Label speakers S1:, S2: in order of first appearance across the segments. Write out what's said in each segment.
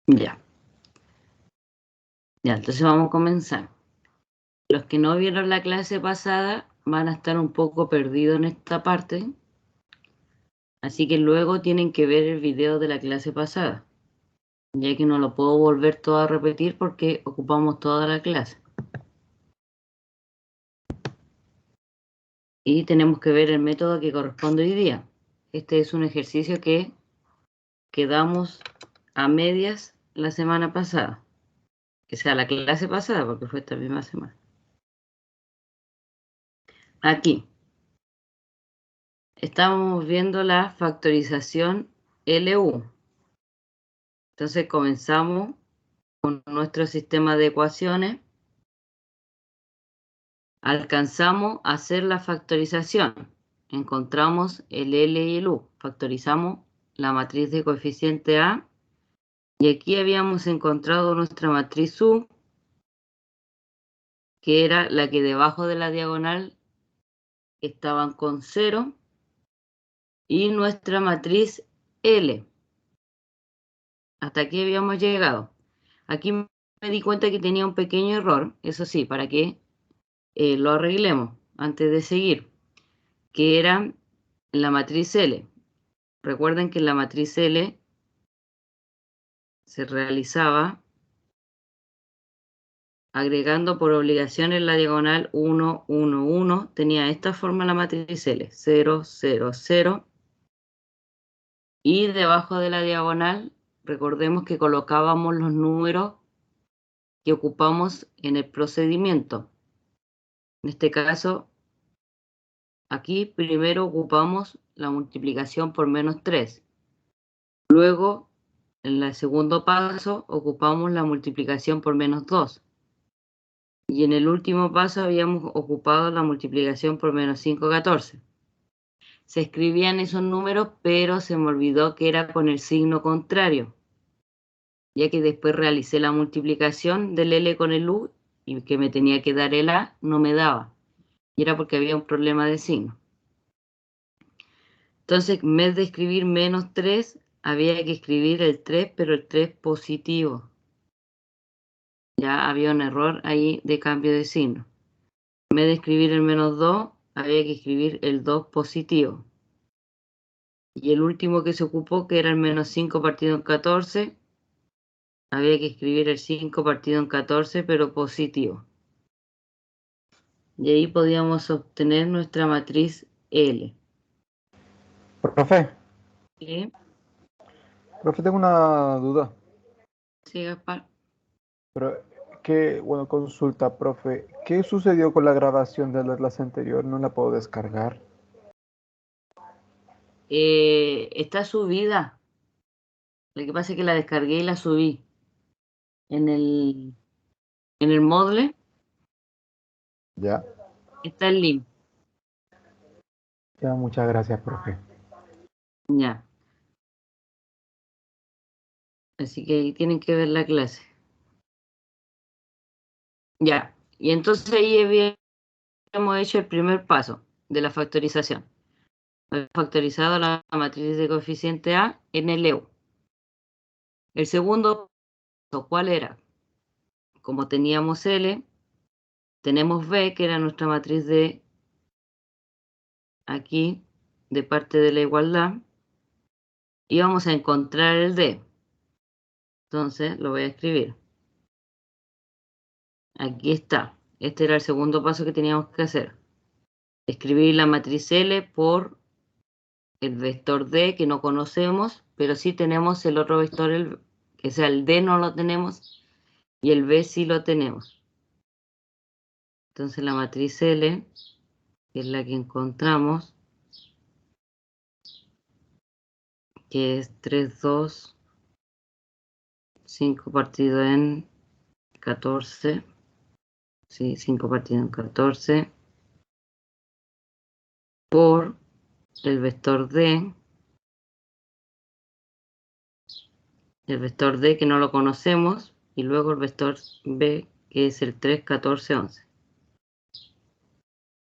S1: Ya. Ya, entonces vamos a comenzar. Los que no vieron la clase pasada van a estar un poco perdidos en esta parte, así que luego tienen que ver el video de la clase pasada, ya que no lo puedo volver todo a repetir porque ocupamos toda la clase. Y tenemos que ver el método que corresponde hoy día. Este es un ejercicio que quedamos a medias la semana pasada, que sea la clase pasada, porque fue esta misma semana. Aquí estamos viendo la factorización LU. Entonces comenzamos con nuestro sistema de ecuaciones. Alcanzamos a hacer la factorización. Encontramos el L y el U. Factorizamos la matriz de coeficiente A. Y aquí habíamos encontrado nuestra matriz U, que era la que debajo de la diagonal estaban con 0. Y nuestra matriz L. Hasta aquí habíamos llegado. Aquí me di cuenta que tenía un pequeño error, eso sí, para que lo arreglemos antes de seguir, que era la matriz L. Recuerden que la matriz L se realizaba agregando por obligación en la diagonal 1, 1, 1. Tenía esta forma la matriz L, 0, 0, 0. Y debajo de la diagonal, recordemos que colocábamos los números que ocupamos en el procedimiento. En este caso, aquí primero ocupamos la multiplicación por menos 3. Luego, en el segundo paso, ocupamos la multiplicación por menos 2. Y en el último paso habíamos ocupado la multiplicación por menos 5, 14. Se escribían esos números, pero se me olvidó que era con el signo contrario, ya que después realicé la multiplicación del L con el U y que me tenía que dar el A, no me daba. Y era porque había un problema de signo. Entonces, en vez de escribir menos 3, había que escribir el 3, pero el 3 positivo. Ya había un error ahí de cambio de signo. En vez de escribir el menos 2, había que escribir el 2 positivo. Y el último que se ocupó, que era el menos 5 partido en 14, había que escribir el 5 partido en 14, pero positivo. Y ahí podíamos obtener nuestra matriz L.
S2: Profe,
S1: ¿Sí?
S2: profe, tengo una duda.
S1: ¿Sí, Gaspar?
S2: Pero bueno, consulta, profe. ¿Qué sucedió con la grabación de la clase anterior? No la puedo descargar.
S1: Está subida. Lo que pasa es que la descargué y la subí. En el Moodle
S2: Ya,
S1: está el link.
S2: ya, muchas gracias, profe.
S1: Ya. Así que ahí tienen que ver la clase. Ya. Y entonces ahí habíamos hecho el primer paso de la factorización. Habíamos factorizado la matriz de coeficiente A en el EU. El segundo paso, ¿cuál era? Como teníamos L, tenemos B, que era nuestra matriz de aquí, de parte de la igualdad, y vamos a encontrar el D. Entonces lo voy a escribir. Aquí está. Este era el segundo paso que teníamos que hacer. Escribir la matriz L por el vector D que no conocemos, pero sí tenemos el otro vector, que sea el D no lo tenemos y el B sí lo tenemos. Entonces la matriz L, que es la que encontramos, que es 3, 2, 5 partido en 14, sí, 5 partido en 14, por el vector D que no lo conocemos, y luego el vector B, que es el 3, 14, 11.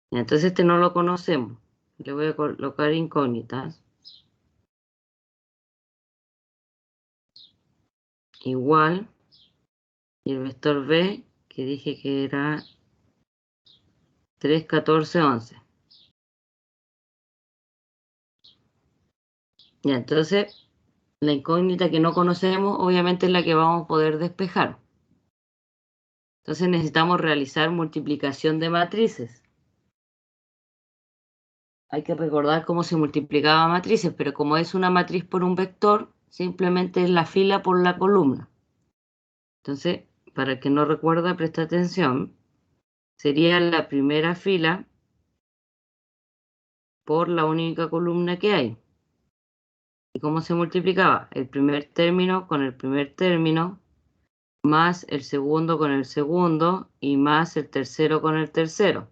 S1: Entonces este no lo conocemos. Le voy a colocar incógnitas. igual, y el vector B, que dije que era 3, 14, 11. Ya, entonces, la incógnita que no conocemos, obviamente es la que vamos a poder despejar. Entonces necesitamos realizar multiplicación de matrices. Hay que recordar cómo se multiplicaba matrices, pero como es una matriz por un vector, simplemente es la fila por la columna. Entonces, para el que no recuerda, presta atención, sería la primera fila por la única columna que hay. ¿Y cómo se multiplicaba? El primer término con el primer término, más el segundo con el segundo, y más el tercero con el tercero.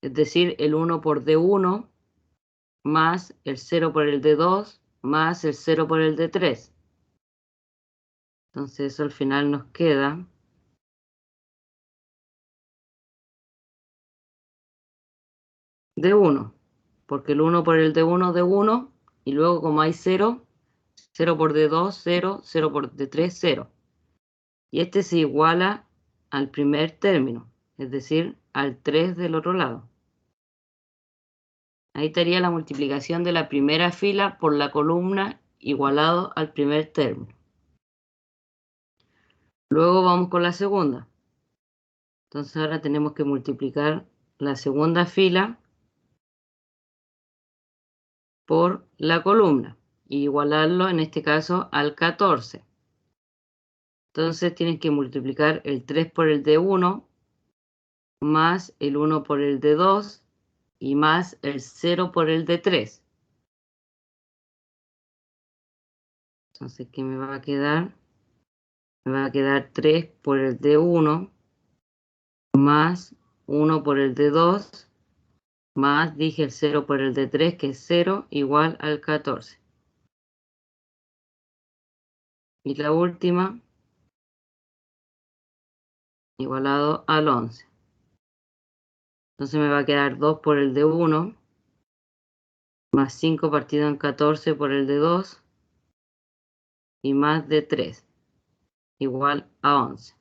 S1: Es decir, el 1 por D1, más el 0 por el D2, más el 0 por el D3. Entonces eso al final nos queda D1, porque el 1 por el D1, D1, y luego como hay 0, 0 por D2, 0, 0 por D3, 0. Y este se iguala al primer término, es decir, al 3 del otro lado. Ahí estaría la multiplicación de la primera fila por la columna igualado al primer término. Luego vamos con la segunda. Entonces ahora tenemos que multiplicar la segunda fila por la columna y igualarlo en este caso al 14. Entonces tienes que multiplicar el 3 por el D1 más el 1 por el D2 y más el 0 por el D3. Entonces, ¿qué me va a quedar? Me va a quedar 3 por el D1 más 1 por el D2 más, dije, el 0 por el D3, que es 0, igual al 14. Y la última, igualado al 11. Entonces me va a quedar 2 por el D1 más 5 partido en 14 por el D2 y más D3, igual a 11.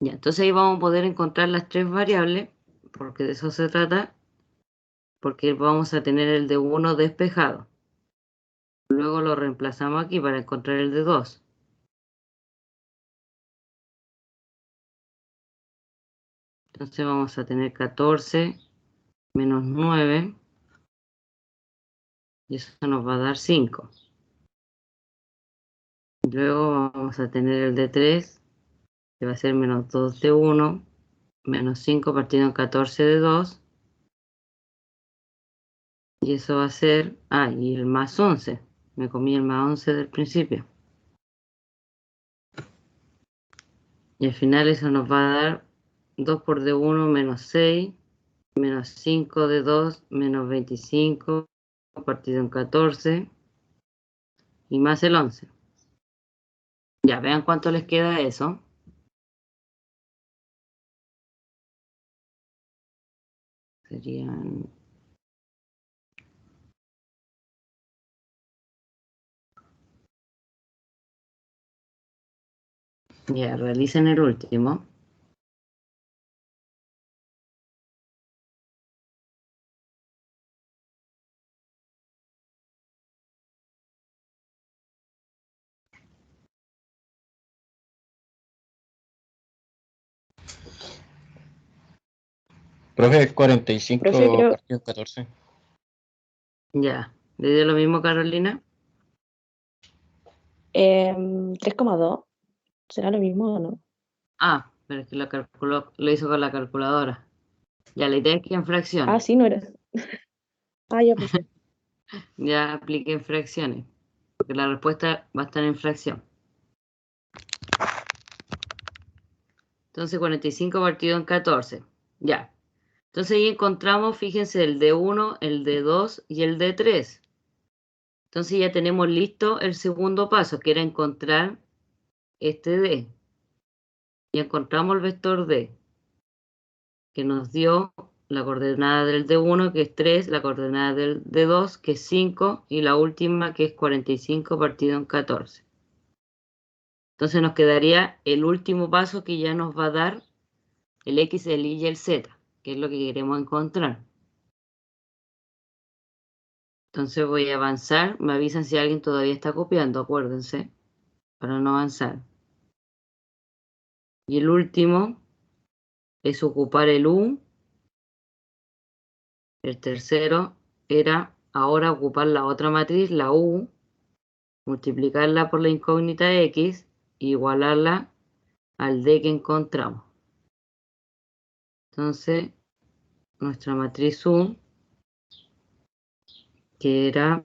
S1: Ya, entonces ahí vamos a poder encontrar las tres variables, porque de eso se trata, porque vamos a tener el D1 despejado. Luego lo reemplazamos aquí para encontrar el D2. Entonces vamos a tener 14 menos 9, y eso nos va a dar 5. Luego vamos a tener el D3, que va a ser menos 2 D1, menos 5 partido en 14 D2, y eso va a ser, y el más 11. Me comí el más 11 del principio. Y al final eso nos va a dar 2 por D1 menos 6, menos 5 D2, menos 25 partido en 14, y más el 11. Ya, vean cuánto les queda eso. Serían... Ya, realicen el último.
S3: Profe, 45
S4: Profe, creo,
S3: partido 14.
S1: Ya, ¿le dio lo mismo, Carolina?
S4: 3,2. ¿Será lo mismo o no?
S1: Pero es que lo calculó, lo hizo con la calculadora. Ya, la idea es que en fracciones.
S4: Sí, no era. Ya, pues.
S1: Ya apliqué en fracciones, porque la respuesta va a estar en fracción. Entonces 45 partido en 14. Ya. Entonces ahí encontramos, fíjense, el D1, el D2 y el D3. Entonces ya tenemos listo el segundo paso, que era encontrar este D. Y encontramos el vector D, que nos dio la coordenada del D1, que es 3, la coordenada del D2, que es 5, y la última, que es 45 partido en 14. Entonces nos quedaría el último paso que ya nos va a dar el X, el Y y el Z, que es lo que queremos encontrar. Entonces voy a avanzar. Me avisan si alguien todavía está copiando, acuérdense, para no avanzar. Y el último es ocupar el U. El tercero era ahora ocupar la otra matriz, la U, multiplicarla por la incógnita X e igualarla al D que encontramos. Entonces, nuestra matriz U, que era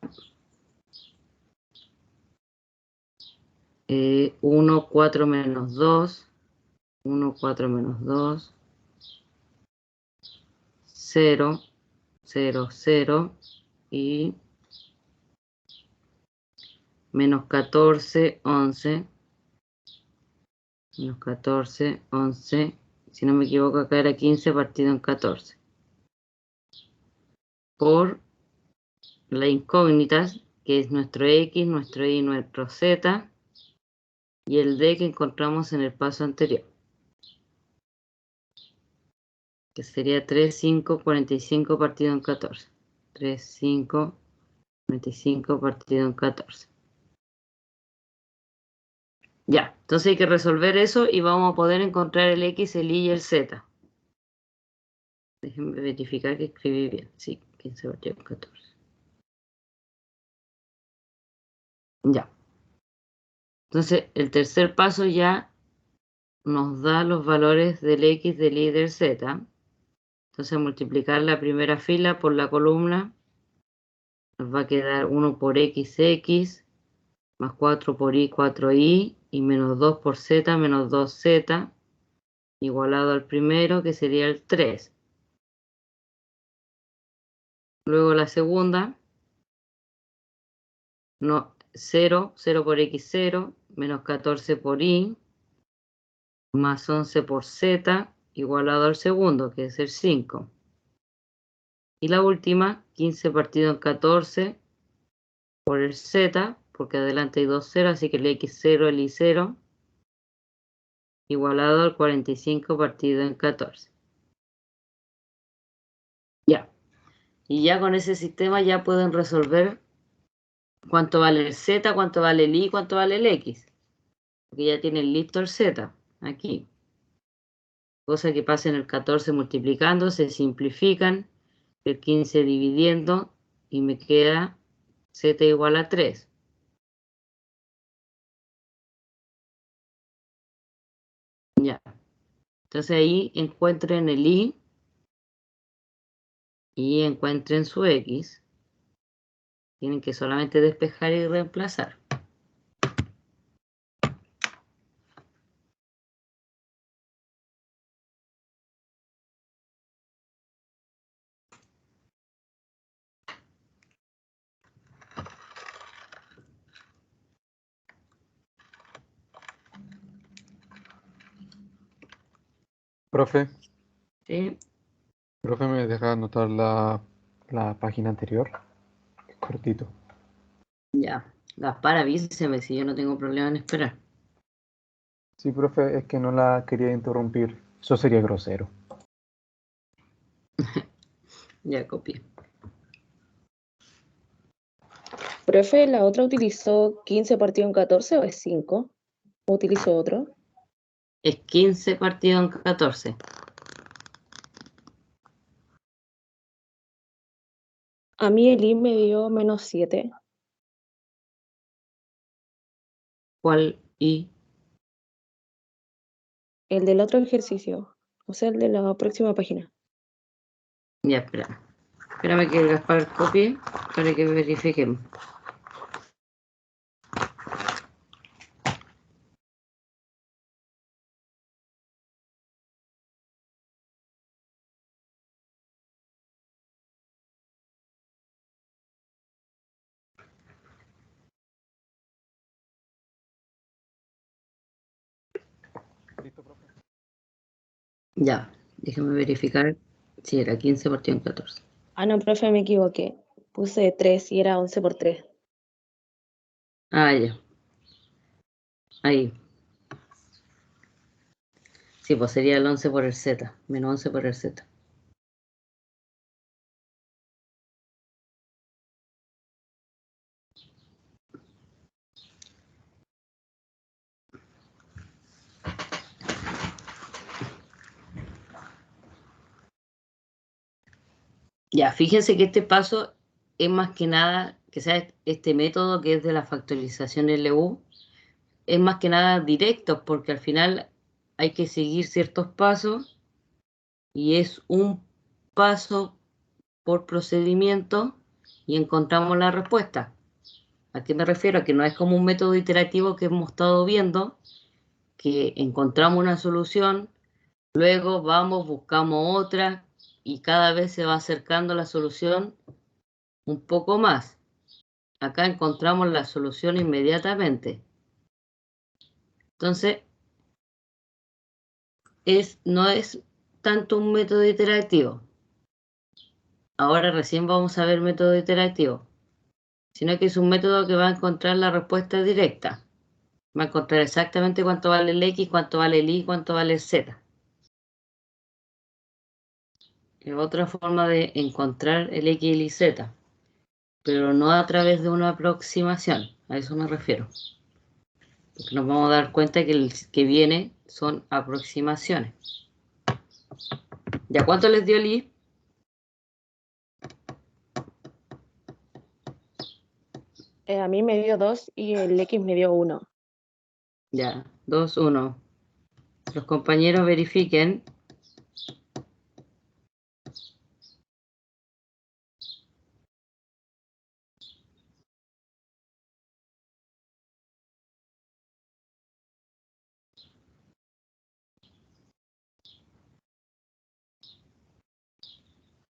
S1: 1, 4 menos 2, 1, 4 menos 2, 0, 0, 0 y menos 14, 11, menos 14, 11, si no me equivoco acá era 15 partido en 14, por la incógnita, que es nuestro X, nuestro Y, nuestro Z, y el D que encontramos en el paso anterior, que sería 3, 5, 45 partido en 14. 3, 5, 45 partido en 14. Ya, entonces hay que resolver eso y vamos a poder encontrar el X, el Y y el Z. Déjenme verificar que escribí bien. Sí, 15 partido en 14. Ya. Entonces, el tercer paso ya nos da los valores del X, del Y y del Z. Entonces, multiplicar la primera fila por la columna nos va a quedar 1 por X, más 4 por Y, 4Y, y menos 2 por Z, menos 2Z, igualado al primero, que sería el 3. Luego la segunda, no, 0, 0 por X, 0, menos 14 por Y, más 11 por Z, igualado al segundo, que es el 5. Y la última, 15 partido en 14 por el Z, porque adelante hay 2 0, así que el X0, el Y0, igualado al 45 partido en 14. Ya. Y ya con ese sistema ya pueden resolver cuánto vale el Z, cuánto vale el Y, cuánto vale el X. Porque ya tienen listo el Z aquí. Cosa que pasa en el 14 multiplicando, se simplifican, el 15 dividiendo y me queda Z igual a 3. Ya. Entonces ahí encuentren el y encuentren su X. Tienen que solamente despejar y reemplazar.
S2: Profe,
S1: ¿Sí?
S2: profe, ¿me deja anotar la página anterior? Cortito.
S1: Ya. Gaspar, avíseme si yo no tengo problema en esperar.
S2: Sí, profe, es que no la quería interrumpir. Eso sería grosero.
S1: Ya copié.
S4: Profe, ¿la otra utilizó 15 partido en 14 o es 5? ¿O utilizó otro?
S1: Es 15 partido en 14.
S4: A mí el I me dio menos 7.
S1: ¿Cuál Y?
S4: El del otro ejercicio, o sea, el de la próxima página.
S1: Ya, espera. Espérame que Gaspar copie para que verifiquemos.
S2: ¿Listo, profe?
S1: Ya, déjame verificar Sí, era 15 partido en 14.
S4: Ah, no, profe, me equivoqué. Puse 3 y era 11 por 3.
S1: Ah, ya. Ahí. Sí, pues sería el 11 por el Z. Menos 11 por el Z. Ya, fíjense que este paso es más que nada, que sea este método que es de la factorización LU, es más que nada directo, porque al final hay que seguir ciertos pasos y es un paso por procedimiento y encontramos la respuesta. ¿A qué me refiero? A que no es como un método iterativo que hemos estado viendo, que encontramos una solución, luego vamos, buscamos otra y cada vez se va acercando la solución un poco más. Acá encontramos la solución inmediatamente. Entonces, no es tanto un método iterativo. Ahora recién vamos a ver método iterativo, sino que es un método que va a encontrar la respuesta directa. Va a encontrar exactamente cuánto vale el X, cuánto vale el Y, cuánto vale el Z. Es otra forma de encontrar el X y el Z, pero no a través de una aproximación. A eso me refiero. Porque nos vamos a dar cuenta que el que viene son aproximaciones. ¿Ya cuánto les dio el Y?
S4: A mí me dio 2 y el X me dio 1.
S1: Ya, 2, 1. Los compañeros verifiquen.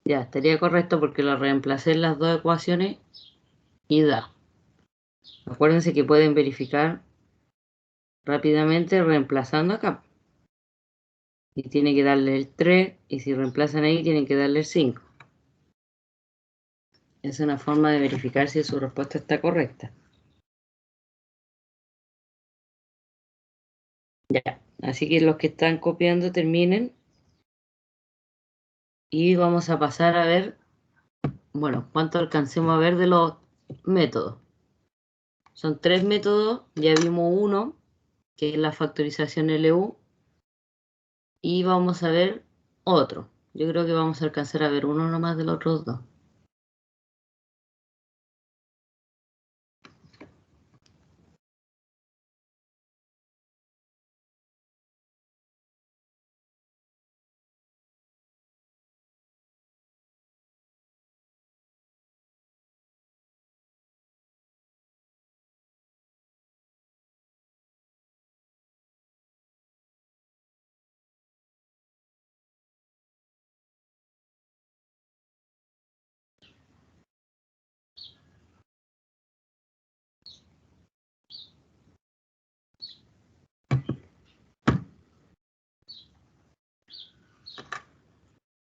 S1: Ya, estaría correcto porque lo reemplacé en las dos ecuaciones y da. Acuérdense que pueden verificar rápidamente reemplazando acá. Y tiene que darle el 3 y si reemplazan ahí tienen que darle el 5. Es una forma de verificar si su respuesta está correcta. Ya, así que los que están copiando terminen y vamos a pasar a ver, bueno, cuánto alcancemos a ver de los métodos. Son 3 métodos, ya vimos uno, que es la factorización LU, y vamos a ver otro. Yo creo que vamos a alcanzar a ver uno nomás de los otros dos.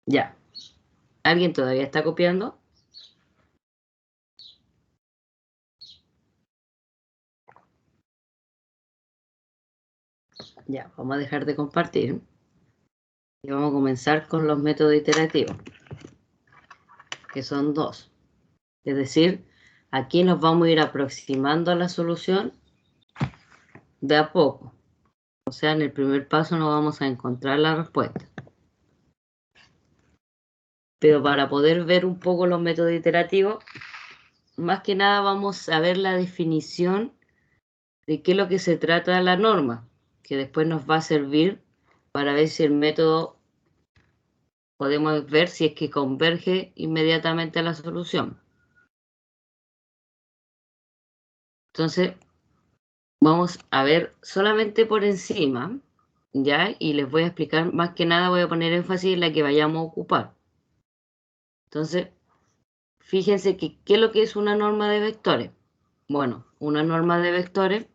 S1: Ya. ¿Alguien todavía está copiando? Ya, vamos a dejar de compartir. Y vamos a comenzar con los métodos iterativos, que son 2. Es decir, aquí nos vamos a ir aproximando a la solución de a poco. O sea, en el primer paso no vamos a encontrar la respuesta. Pero para poder ver un poco los métodos iterativos, más que nada vamos a ver la definición de qué es lo que se trata de la norma, que después nos va a servir para ver si el método podemos ver si es que converge inmediatamente a la solución. Entonces, vamos a ver solamente por encima, ¿ya? Y les voy a explicar, más que nada voy a poner énfasis en la que vayamos a ocupar. Entonces, fíjense que, ¿qué es lo que es una norma de vectores? Bueno, una norma de vectores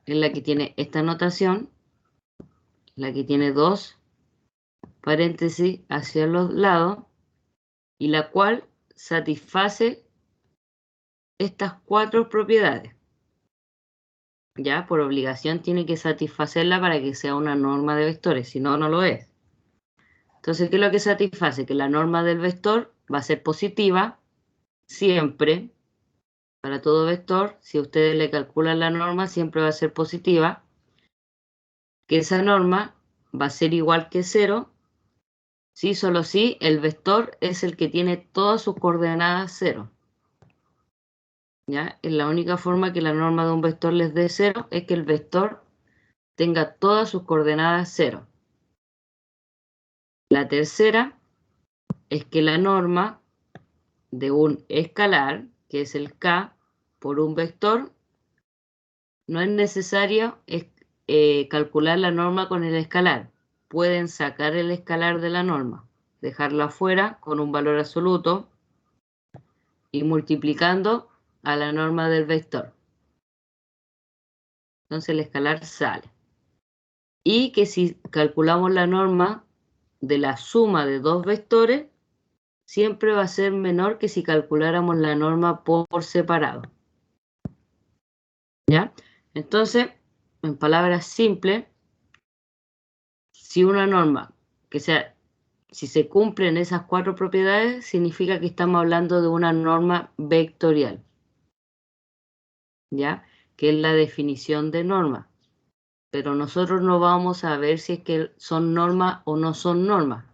S1: es la que tiene esta notación, la que tiene 2 paréntesis hacia los lados, y la cual satisface estas 4 propiedades. Ya, por obligación tiene que satisfacerla para que sea una norma de vectores, si no, no lo es. Entonces, ¿qué es lo que satisface? Que la norma del vector va a ser positiva siempre, para todo vector. Si ustedes le calculan la norma, siempre va a ser positiva. Que esa norma va a ser igual que 0, si solo si el vector es el que tiene todas sus coordenadas 0. ¿Ya? Es la única forma que la norma de un vector les dé 0, es que el vector tenga todas sus coordenadas 0. La tercera es que la norma de un escalar, que es el k, por un vector, no es necesario calcular la norma con el escalar. Pueden sacar el escalar de la norma, dejarlo afuera con un valor absoluto y multiplicando a la norma del vector. Entonces el escalar sale. Y que si calculamos la norma de la suma de 2 vectores, siempre va a ser menor que si calculáramos la norma por separado. ¿Ya? Entonces, en palabras simples, si una norma, si se cumplen esas 4 propiedades, significa que estamos hablando de una norma vectorial. ¿Ya? Que es la definición de norma. Pero nosotros no vamos a ver si es que son normas o no son normas.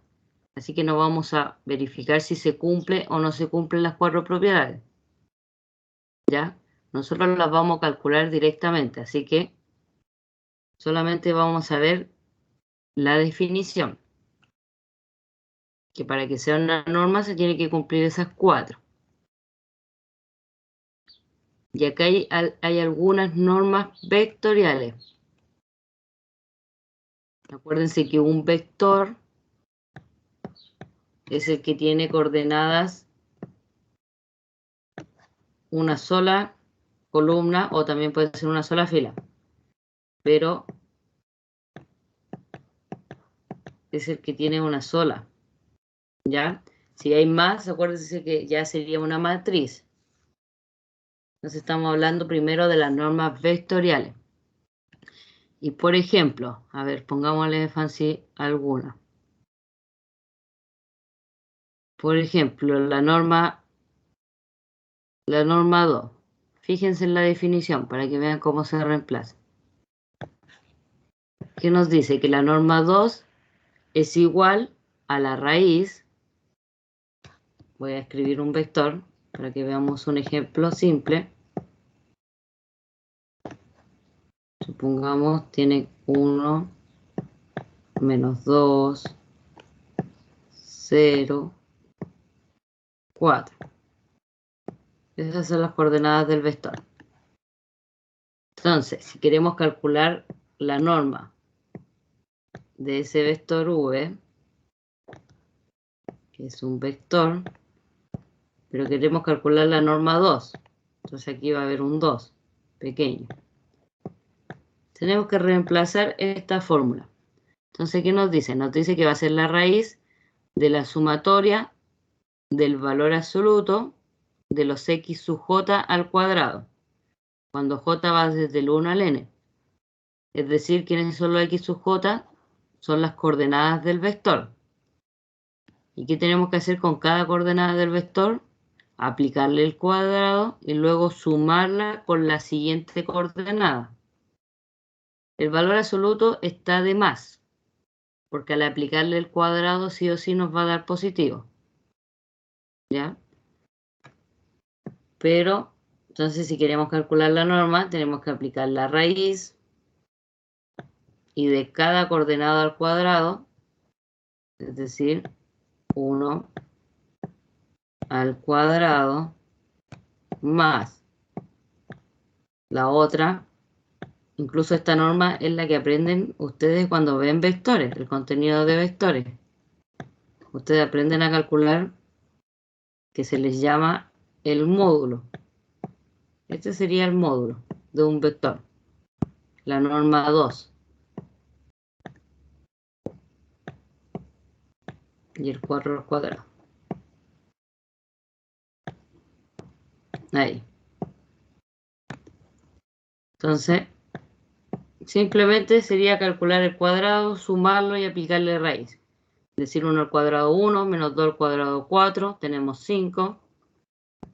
S1: Así que no vamos a verificar si se cumple o no se cumplen las 4 propiedades. ¿Ya? Nosotros las vamos a calcular directamente, así que solamente vamos a ver la definición. Que para que sea una norma se tiene que cumplir esas 4. Y acá hay algunas normas vectoriales. Acuérdense que un vector es el que tiene coordenadas una sola columna o también puede ser una sola fila. Pero es el que tiene una sola. ¿Ya? Si hay más, acuérdense que ya sería una matriz. Entonces estamos hablando primero de las normas vectoriales. Y por ejemplo, a ver, pongámosle énfasis alguna. Por ejemplo, la norma 2. Fíjense en la definición para que vean cómo se reemplaza. ¿Qué nos dice? Que la norma 2 es igual a la raíz. Voy a escribir un vector para que veamos un ejemplo simple. Supongamos tiene 1, menos 2, 0, 4. Esas son las coordenadas del vector. Entonces, si queremos calcular la norma de ese vector v, que es un vector, pero queremos calcular la norma 2. Entonces aquí va a haber un 2 pequeño. Tenemos que reemplazar esta fórmula. Entonces, ¿qué nos dice? Nos dice que va a ser la raíz de la sumatoria del valor absoluto de los x sub j al cuadrado, cuando j va desde el 1 al n. Es decir, ¿quiénes son los x sub j? Son las coordenadas del vector. ¿Y qué tenemos que hacer con cada coordenada del vector? Aplicarle el cuadrado y luego sumarla con la siguiente coordenada. El valor absoluto está de más, porque al aplicarle el cuadrado sí o sí nos va a dar positivo. ¿Ya? Pero, entonces si queremos calcular la norma, tenemos que aplicar la raíz y de cada coordenada al cuadrado, es decir, 1 al cuadrado más la otra. Incluso esta norma es la que aprenden ustedes cuando ven vectores, el contenido de vectores. Ustedes aprenden a calcular que se les llama el módulo. Este sería el módulo de un vector. La norma 2. y el 4 al cuadrado. Ahí. Entonces, simplemente sería calcular el cuadrado, sumarlo y aplicarle raíz. Decir 1 al cuadrado 1, menos 2 al cuadrado 4, tenemos 5.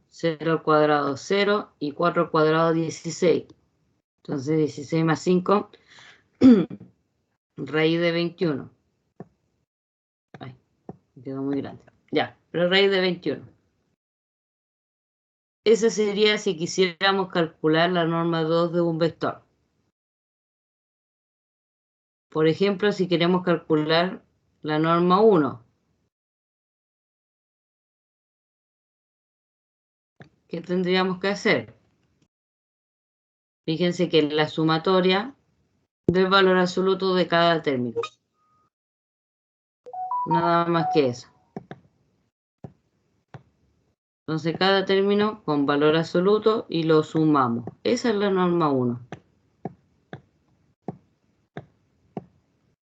S1: 0 al cuadrado 0 y 4 al cuadrado 16. Entonces 16 más 5, raíz de 21. Ay, me quedó muy grande. Ya, pero raíz de 21. Esa sería si quisiéramos calcular la norma 2 de un vector. Por ejemplo, si queremos calcular la norma 1. ¿Qué tendríamos que hacer? Fíjense que la sumatoria del valor absoluto de cada término. Nada más que eso. Entonces cada término con valor absoluto y lo sumamos. Esa es la norma 1.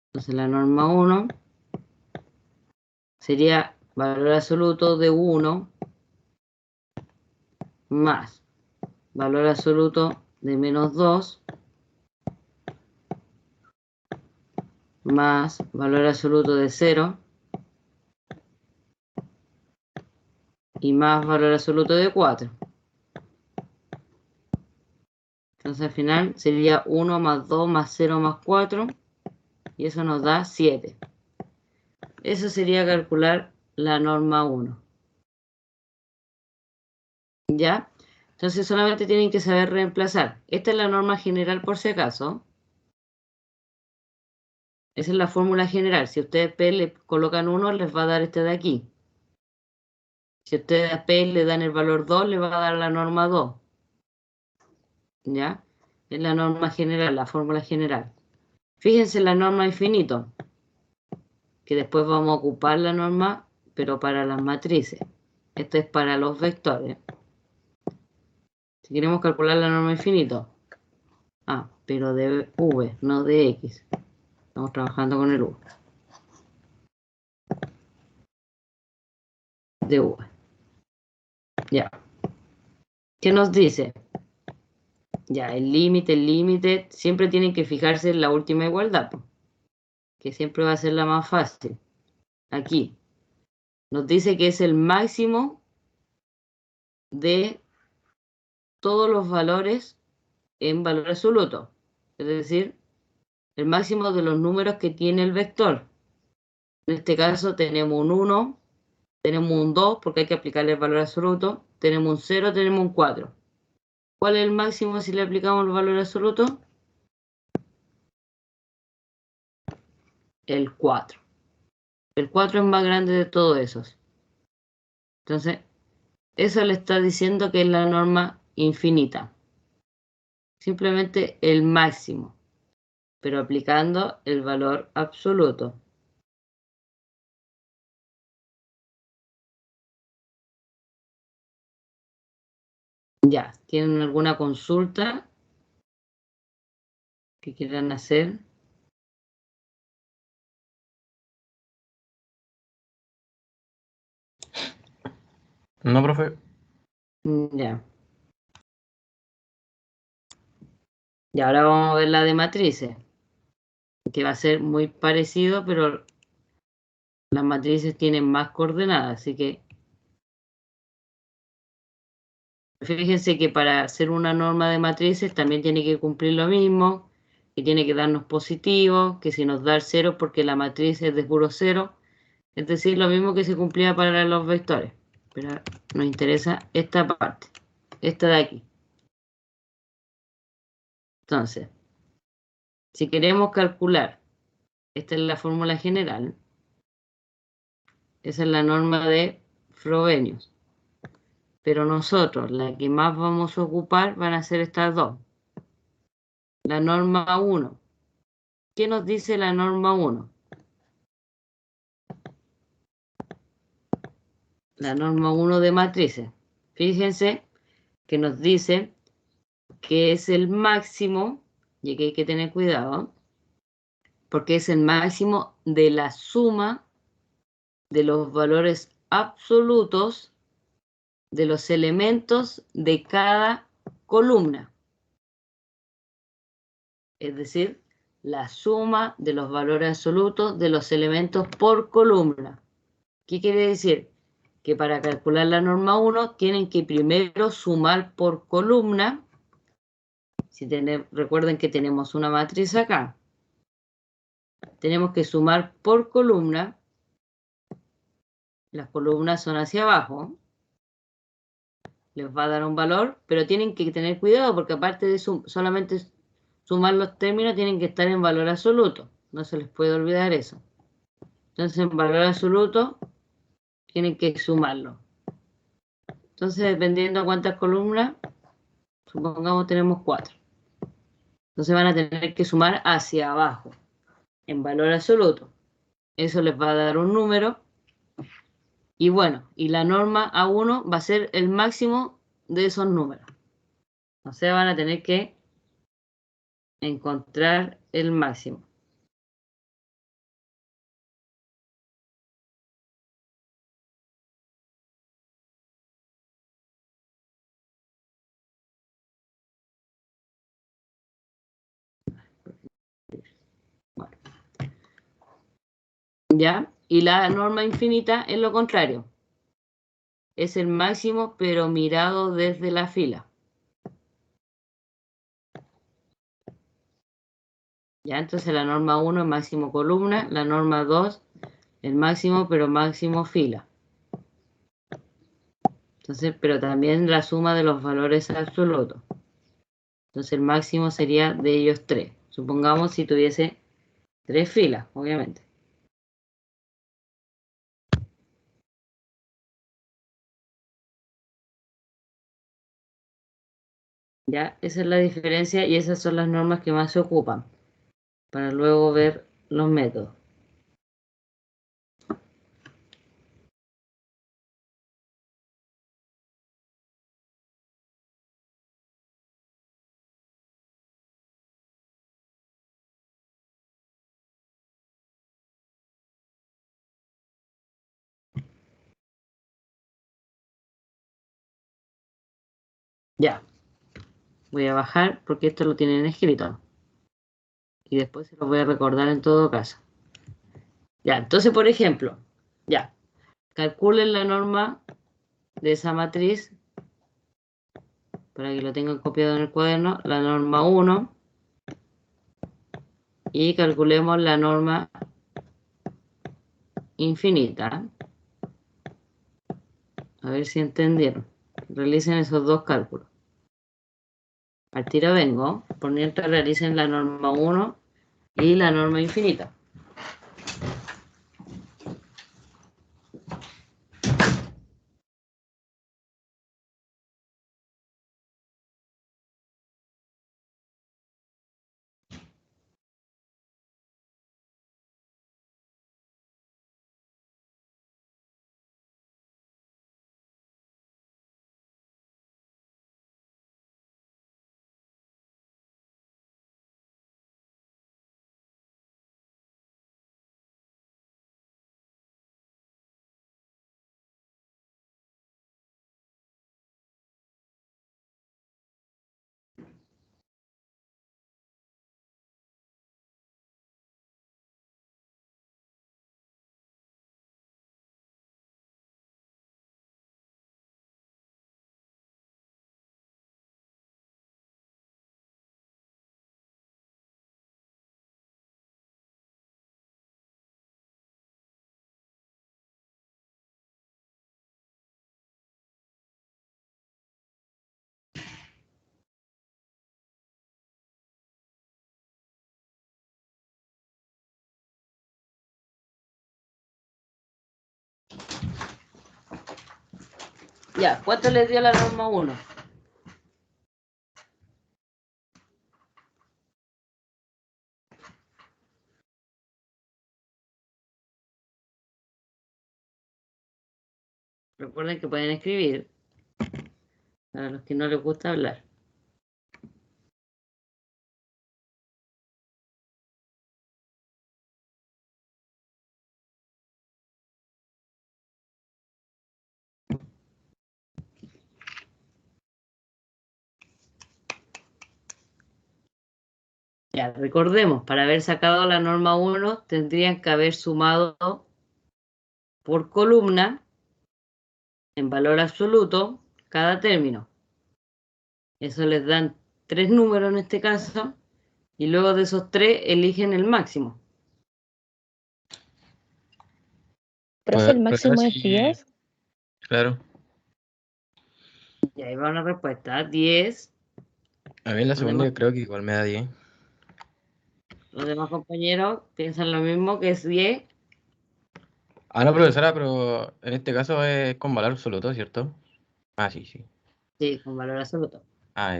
S1: Entonces la norma 1 sería valor absoluto de 1 más valor absoluto de menos 2 más valor absoluto de 0 y más valor absoluto de 4. Entonces al final sería 1 más 2 más 0 más 4 y eso nos da 7. Eso sería calcular la norma 1. ¿Ya? Entonces solamente tienen que saber reemplazar. Esta es la norma general por si acaso. Esa es la fórmula general. Si ustedes P le colocan 1, les va a dar este de aquí. Si ustedes a P le dan el valor 2, le va a dar la norma 2. ¿Ya? Es la norma general, la fórmula general. Fíjense en la norma infinito, que después vamos a ocupar la norma, pero para las matrices. Esto es para los vectores. Si queremos calcular la norma infinito. Ah, pero de V, no de X. Estamos trabajando con el V. De V. Ya. ¿Qué nos dice? Ya, el límite, siempre tienen que fijarse en la última igualdad, que siempre va a ser la más fácil. Aquí. Nos dice que es el máximo de todos los valores en valor absoluto. Es decir, el máximo de los números que tiene el vector. En este caso tenemos un 1, tenemos un 2, porque hay que aplicarle el valor absoluto, tenemos un 0, tenemos un 4. ¿Cuál es el máximo si le aplicamos el valor absoluto? El 4. El 4 es más grande de todos esos. Entonces, eso le está diciendo que es la norma infinita. Simplemente el máximo, pero aplicando el valor absoluto. Ya, ¿tienen alguna consulta que quieran hacer?
S3: No, profe.
S1: Ya. Y ahora vamos a ver la de matrices, que va a ser muy parecido, pero las matrices tienen más coordenadas, así que fíjense que para hacer una norma de matrices también tiene que cumplir lo mismo, que tiene que darnos positivo, que si nos da el 0 porque la matriz es de puro 0, es decir, lo mismo que se cumplía para los vectores. Pero nos interesa esta parte, esta de aquí. Entonces, si queremos calcular, esta es la fórmula general, esa es la norma de Frobenius. Pero nosotros, la que más vamos a ocupar van a ser estas dos. La norma 1. ¿Qué nos dice la norma 1? La norma 1 de matrices. Fíjense que nos dice que es el máximo, y aquí hay que tener cuidado, porque es el máximo de la suma de los valores absolutos de los elementos de cada columna. Es decir, la suma de los valores absolutos de los elementos por columna. ¿Qué quiere decir? Que para calcular la norma 1 tienen que primero sumar por columna. Recuerden que tenemos una matriz acá. Tenemos que sumar por columna. Las columnas son hacia abajo. Les va a dar un valor, pero tienen que tener cuidado porque aparte de solamente sumar los términos, tienen que estar en valor absoluto. No se les puede olvidar eso. Entonces, en valor absoluto, tienen que sumarlo. Entonces, dependiendo de cuántas columnas, supongamos tenemos 4. Entonces van a tener que sumar hacia abajo, en valor absoluto. Eso les va a dar un número. Y bueno, y la norma A1 va a ser el máximo de esos números. O sea, van a tener que encontrar el máximo. Bueno. ¿Ya? Y la norma infinita es lo contrario. Es el máximo, pero mirado desde la fila. ¿Ya? Entonces la norma 1 es máximo columna, la norma 2 el máximo, pero máximo fila. Entonces, pero también la suma de los valores absolutos. Entonces el máximo sería de ellos 3. Supongamos si tuviese 3 filas, obviamente. Ya, esa es la diferencia y esas son las normas que más se ocupan para luego ver los métodos. Ya, voy a bajar porque esto lo tienen escrito. Y después se los voy a recordar en todo caso. Ya, entonces, por ejemplo, ya, calculen la norma de esa matriz, para que lo tengan copiado en el cuaderno, la norma 1, y calculemos la norma infinita. A ver si entendieron. Realicen esos dos cálculos. Al tiro vengo, por mientras realicen la norma 1 y la norma infinita. Ya, ¿cuánto les dio la norma 1? Recuerden que pueden escribir para los que no les gusta hablar. Ya, recordemos, para haber sacado la norma 1, tendrían que haber sumado por columna, en valor absoluto, cada término. Eso les dan 3 números en este caso, y luego de esos 3 eligen el máximo.
S4: Profe, el
S3: Pues, ahora
S4: máximo es
S3: sí,
S4: 10.
S3: claro.
S1: Y ahí va una respuesta, 10.
S3: A mí la
S1: Los demás,
S3: segunda creo que igual me da 10.
S1: los demás compañeros piensan lo mismo, que es 10.
S3: Ah, no, profesora, pero en este caso es con valor absoluto, ¿cierto? Ah, sí, sí.
S1: Sí, con valor absoluto.
S3: Ah,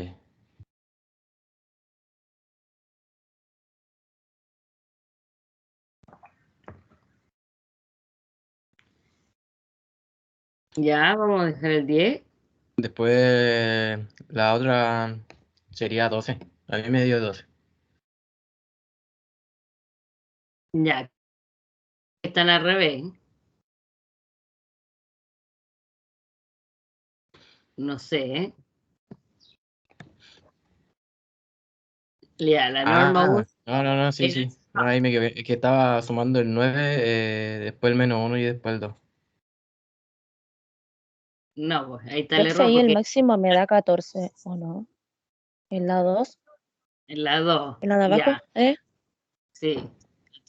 S1: Ya, vamos a dejar el 10.
S3: Después la otra sería 12. A mí me dio 12.
S1: Ya, están al revés. No sé, ¿eh? Ya, la norma 1
S3: No, sí,
S1: era...
S3: sí. No, ahí me quedé. Es que estaba sumando el 9, después el menos 1 y después el 2.
S1: No, pues ahí está el
S4: Profe,
S1: error,
S4: ahí el
S1: porque
S4: máximo me da 14, ¿o no? En la 2,
S1: en la 2,
S4: en la de abajo,
S1: ya, sí,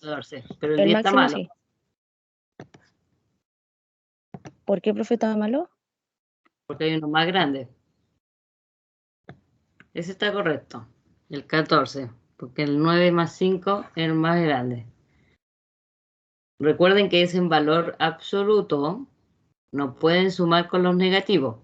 S1: 14. Pero el
S4: el
S1: 10 está
S4: máximo
S1: malo.
S4: sí. ¿Por qué, profe, estaba malo?
S1: Porque hay uno más grande. Ese está correcto. El 14. Porque el 9 más 5 es el más grande. Recuerden que es en valor absoluto. No pueden sumar con los negativos.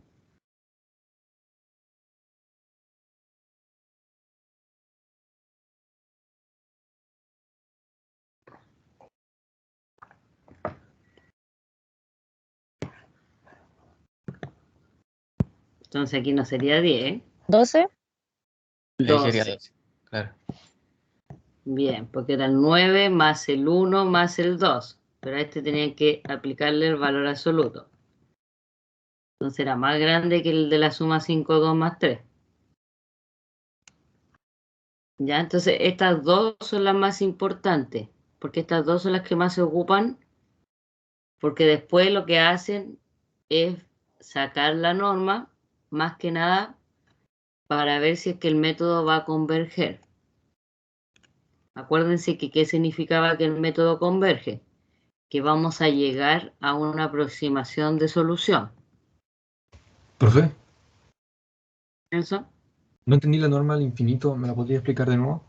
S1: Entonces aquí no sería 10.
S4: 12,
S3: Ahí sería
S1: 12.
S3: 12. Claro.
S1: Bien, porque era el 9 más el 1 más el 2. Pero a este tenían que aplicarle el valor absoluto. Entonces era más grande que el de la suma 5, 2 más 3. Ya, entonces estas dos son las más importantes, porque estas dos son las que más se ocupan, porque después lo que hacen es sacar la norma, más que nada, para ver si es que el método va a converger. Acuérdense que qué significaba que el método converge, que vamos a llegar a una aproximación de solución.
S5: Profe,
S1: ¿Eso?
S5: no entendí la norma al infinito, ¿me la podría explicar de nuevo?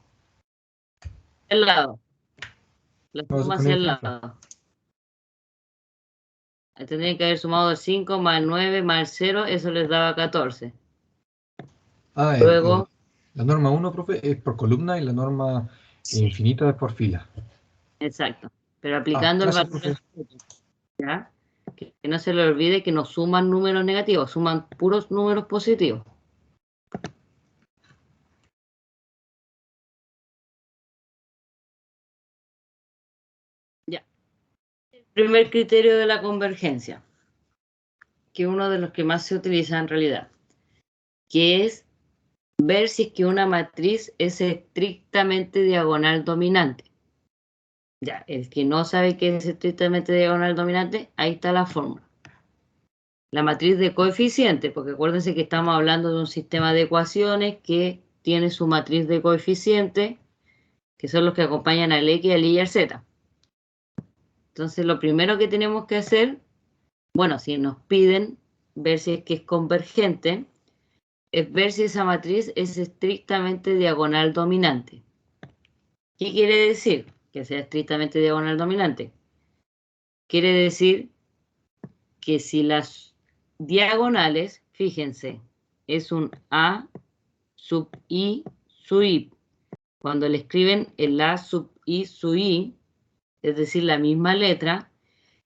S1: El lado, la
S5: No,
S1: suma
S5: con
S1: hacia
S5: el
S1: el
S5: ejemplo.
S1: lado. Tendrían que haber sumado el 5 más el 9 más el 0, eso les daba 14.
S5: Ah,
S1: Luego,
S5: la norma uno, profe, es por columna y la norma infinita es por fila.
S1: exacto, pero
S5: Ah,
S1: aplicando el
S5: gracias,
S1: valor
S5: profe.
S1: absoluto, ¿ya? Que no se le olvide que no suman números negativos, suman puros números positivos. Ya. Primer criterio de la convergencia, que es uno de los que más se utiliza en realidad, que es ver si es que una matriz es estrictamente diagonal dominante. Ya, el que no sabe que es estrictamente diagonal dominante, ahí está la fórmula. La matriz de coeficientes, porque acuérdense que estamos hablando de un sistema de ecuaciones que tiene su matriz de coeficientes, que son los que acompañan al X, al Y y al Z. Entonces, lo primero que tenemos que hacer, bueno, si nos piden ver si es que es convergente, es ver si esa matriz es estrictamente diagonal dominante. ¿Qué quiere decir que sea estrictamente diagonal dominante? Quiere decir que si las diagonales, fíjense, es un A sub I sub I. Cuando le escriben el A sub I sub I, es decir, la misma letra,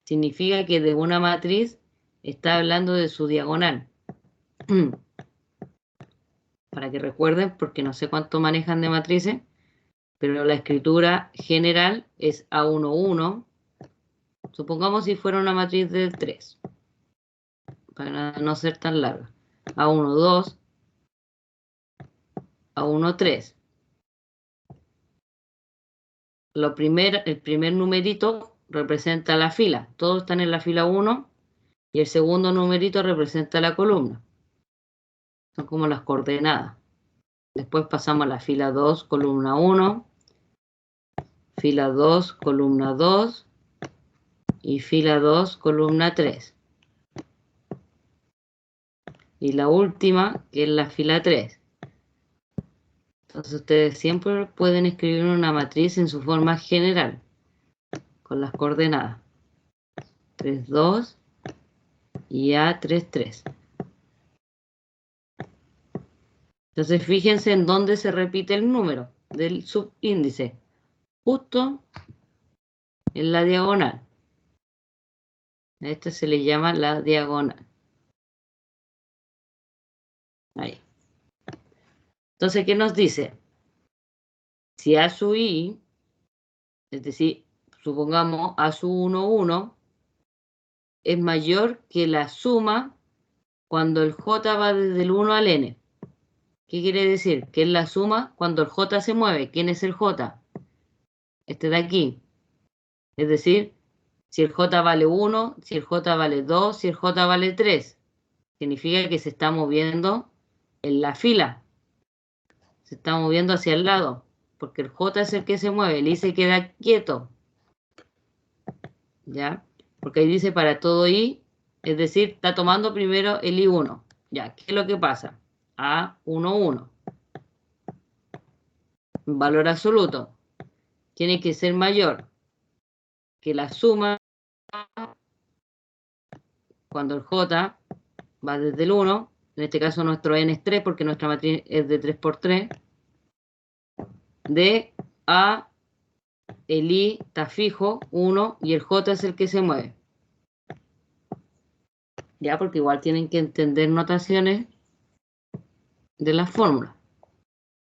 S1: significa que de una matriz está hablando de su diagonal. Para que recuerden, porque no sé cuánto manejan de matrices, pero la escritura general es A11. Supongamos si fuera una matriz de 3, para no ser tan larga. A12, A13. el primer numerito representa la fila. Todos están en la fila 1 y el segundo numerito representa la columna. Son como las coordenadas. Después pasamos a la fila 2, columna 1, fila 2, columna 2 y fila 2, columna 3. Y la última, que es la fila 3. Entonces ustedes siempre pueden escribir una matriz en su forma general, con las coordenadas 3, 2 y A3, 3. Entonces fíjense en dónde se repite el número del subíndice, justo en la diagonal. A esta se le llama la diagonal. Ahí. Entonces, ¿qué nos dice? Si A sub I, es decir, supongamos A sub 1, 1, es mayor que la suma cuando el J va desde el 1 al N. ¿Qué quiere decir? Que es la suma cuando el J se mueve. ¿Quién es el J? Este de aquí. Es decir, si el J vale 1, si el J vale 2, si el J vale 3. Significa que se está moviendo en la fila. Se está moviendo hacia el lado. Porque el J es el que se mueve. El I se queda quieto. ¿Ya? Porque ahí dice para todo I, es decir, está tomando primero el I1. ¿Ya? ¿Qué es lo que pasa? A1, 1. Valor absoluto. Tiene que ser mayor que la suma cuando el J va desde el 1. En este caso nuestro N es 3 porque nuestra matriz es de 3 por 3. De A, el I está fijo, 1, y el J es el que se mueve. Ya, porque igual tienen que entender notaciones de las fórmulas.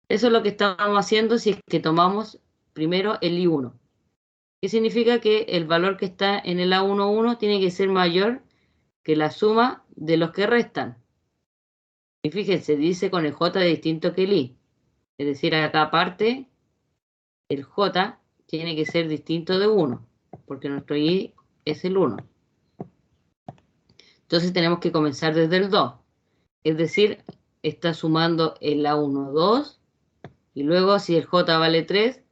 S1: Eso es lo que estamos haciendo si es que tomamos primero el I1. ¿Qué significa? Que el valor que está en el A11 tiene que ser mayor que la suma de los que restan. Y fíjense, dice con el J distinto que el I. Es decir, acá aparte, el J tiene que ser distinto de 1, porque nuestro I es el 1. Entonces tenemos que comenzar desde el 2. Es decir, está sumando el A1, 2, y luego si el J vale 3,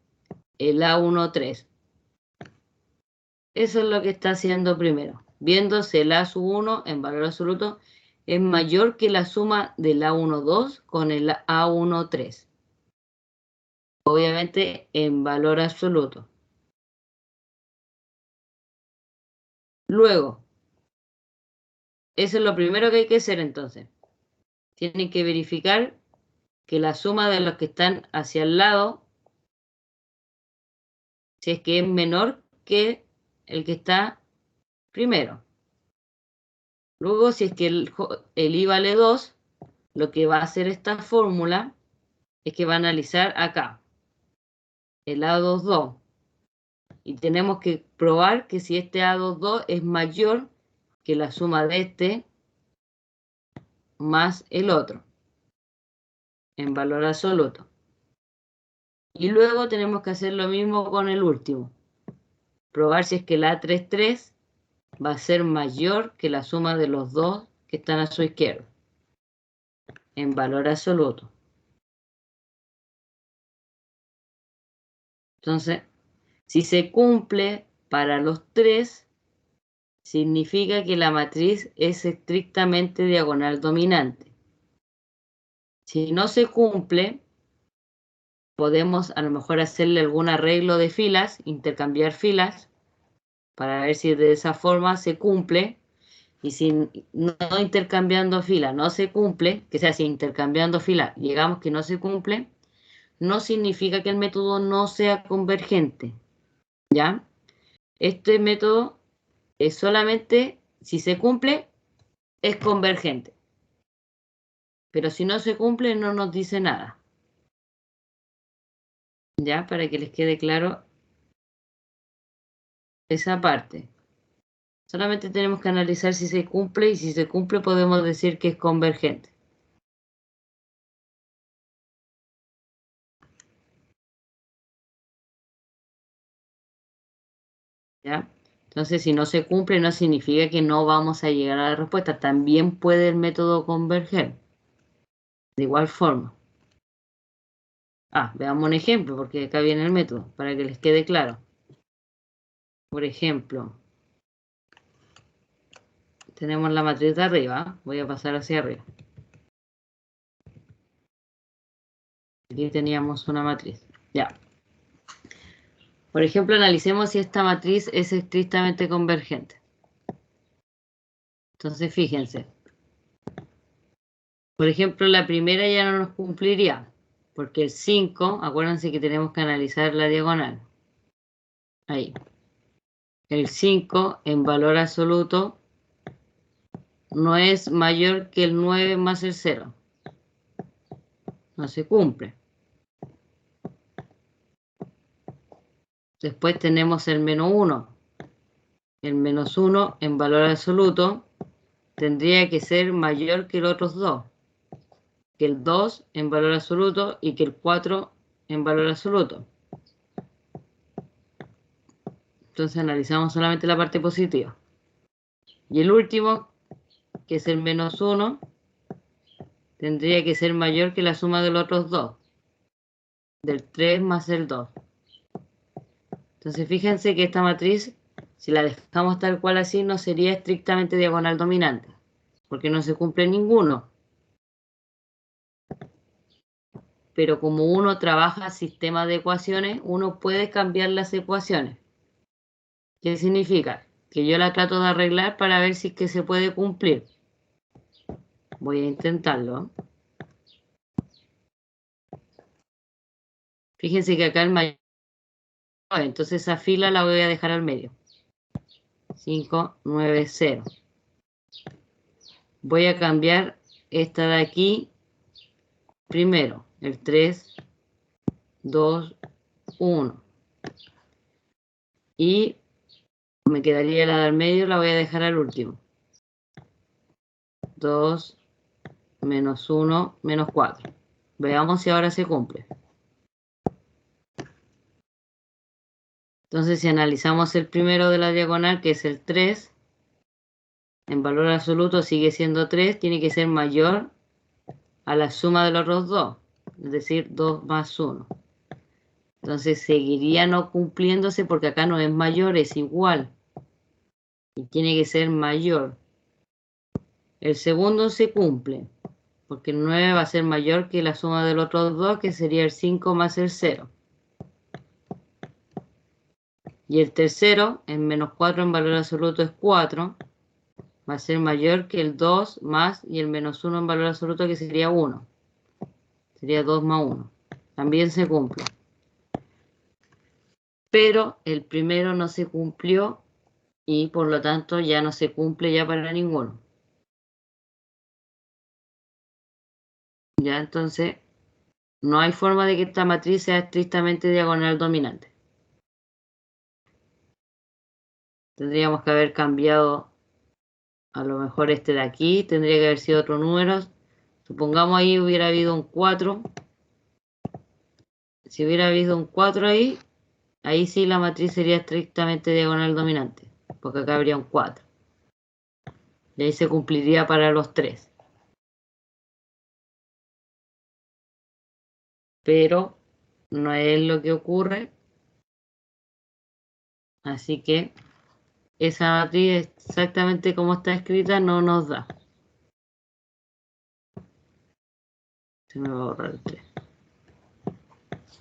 S1: el A1, 3. Eso es lo que está haciendo primero, viendo si el A sub 1 en valor absoluto es mayor que la suma del A1, 2 con el A1, 3. Obviamente en valor absoluto. Luego, eso es lo primero que hay que hacer entonces. Tienen que verificar que la suma de los que están hacia el lado, si es que es menor que el que está primero. Luego, si es que el I vale 2, lo que va a hacer esta fórmula es que va a analizar acá el A2, 2. Y tenemos que probar que si este A2, 2 es mayor que la suma de este más el otro en valor absoluto. Y luego tenemos que hacer lo mismo con el último. Probar si es que el A3, 3 va a ser mayor que la suma de los dos que están a su izquierda en valor absoluto. Entonces, si se cumple para los tres, significa que la matriz es estrictamente diagonal dominante. Si no se cumple, podemos a lo mejor hacerle algún arreglo de filas, intercambiar filas, para ver si de esa forma se cumple. Y si no intercambiando filas no se cumple, que sea, si intercambiando filas llegamos que no se cumple, no significa que el método no sea convergente. ¿Ya? Este método es solamente, si se cumple, es convergente. Pero si no se cumple, no nos dice nada. ¿Ya? Para que les quede claro esa parte. Solamente tenemos que analizar si se cumple, y si se cumple podemos decir que es convergente. ¿Ya? Entonces, si no se cumple, no significa que no vamos a llegar a la respuesta. También puede el método converger. De igual forma. Veamos un ejemplo, porque acá viene el método, para que les quede claro. Por ejemplo, tenemos la matriz de arriba. Voy a pasar hacia arriba. Aquí teníamos una matriz. Ya. Por ejemplo, analicemos si esta matriz es estrictamente convergente. Entonces, fíjense. Por ejemplo, la primera ya no nos cumpliría, porque el 5, acuérdense que tenemos que analizar la diagonal. Ahí. El 5 en valor absoluto no es mayor que el 9 más el 0. No se cumple. Después tenemos el menos 1. El menos 1 en valor absoluto tendría que ser mayor que los otros dos. Que el 2 en valor absoluto y que el 4 en valor absoluto. Entonces analizamos solamente la parte positiva. Y el último, que es el menos 1, tendría que ser mayor que la suma de los otros dos. Del 3 más el 2. Entonces fíjense que esta matriz, si la dejamos tal cual así, no sería estrictamente diagonal dominante, porque no se cumple ninguno. Pero como uno trabaja sistemas de ecuaciones, uno puede cambiar las ecuaciones. ¿Qué significa? Que yo la trato de arreglar para ver si es que se puede cumplir. Voy a intentarlo. Fíjense que acá el mayor, entonces esa fila la voy a dejar al medio. 5, 9, 0. Voy a cambiar esta de aquí primero, el 3, 2, 1. Y me quedaría la del medio, la voy a dejar al último. 2, menos 1, menos 4. Veamos si ahora se cumple. Entonces, si analizamos el primero de la diagonal, que es el 3, en valor absoluto sigue siendo 3, tiene que ser mayor a la suma de los otros dos, es decir, 2 más 1. Entonces, seguiría no cumpliéndose porque acá no es mayor, es igual. Y tiene que ser mayor. El segundo se cumple, porque el 9 va a ser mayor que la suma de los otros dos, que sería el 5 más el 0. Y el tercero, en menos 4 en valor absoluto es 4, va a ser mayor que el 2 más y el menos 1 en valor absoluto, que sería 1. Sería 2 más 1. También se cumple. Pero el primero no se cumplió y por lo tanto ya no se cumple ya para ninguno. Ya entonces no hay forma de que esta matriz sea estrictamente diagonal dominante. Tendríamos que haber cambiado a lo mejor este de aquí, tendría que haber sido otro número. Supongamos ahí hubiera habido un 4. Si hubiera habido un 4 ahí, ahí sí la matriz sería estrictamente diagonal dominante, porque acá habría un 4. Y ahí se cumpliría para los 3. Pero no es lo que ocurre. Así que esa matriz exactamente como está escrita no nos da. Se me va a borrar el 3.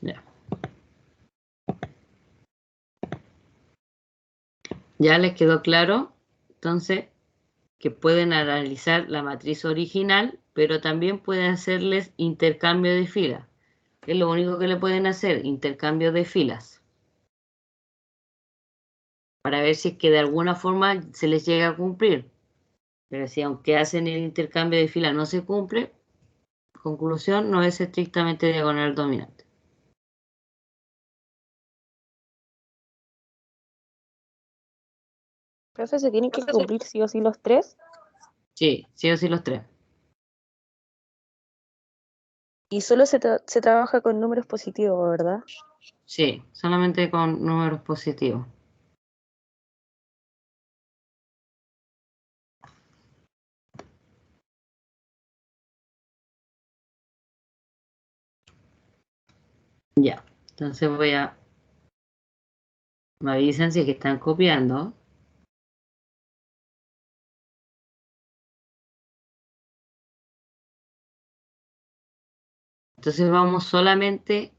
S1: Ya. ¿Ya les quedó claro? Entonces, que pueden analizar la matriz original, pero también pueden hacerles intercambio de filas. Es lo único que le pueden hacer, intercambio de filas. Para ver si es que de alguna forma se les llega a cumplir. Pero si aunque hacen el intercambio de filas no se cumple, conclusión, no es estrictamente diagonal dominante.
S4: Profe, ¿se tienen que cumplir sí o sí los tres?
S1: Sí, sí o sí los 3.
S4: Y solo se trabaja con números positivos, ¿verdad?
S1: Sí, solamente con números positivos. Ya, entonces me avisan si es que están copiando. Entonces vamos solamente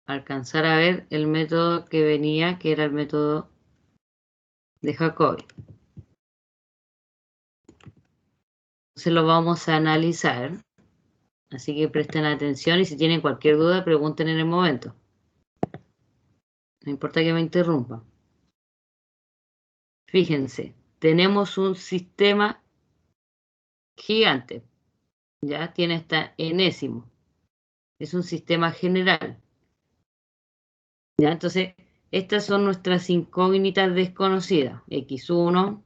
S1: a alcanzar a ver el método que venía, que era el método de Jacobi. Entonces lo vamos a analizar. Así que presten atención y si tienen cualquier duda, pregunten en el momento. No importa que me interrumpan. Fíjense, tenemos un sistema gigante. Ya tiene hasta enésimo. Es un sistema general. ¿Ya? Entonces, estas son nuestras incógnitas desconocidas. X1,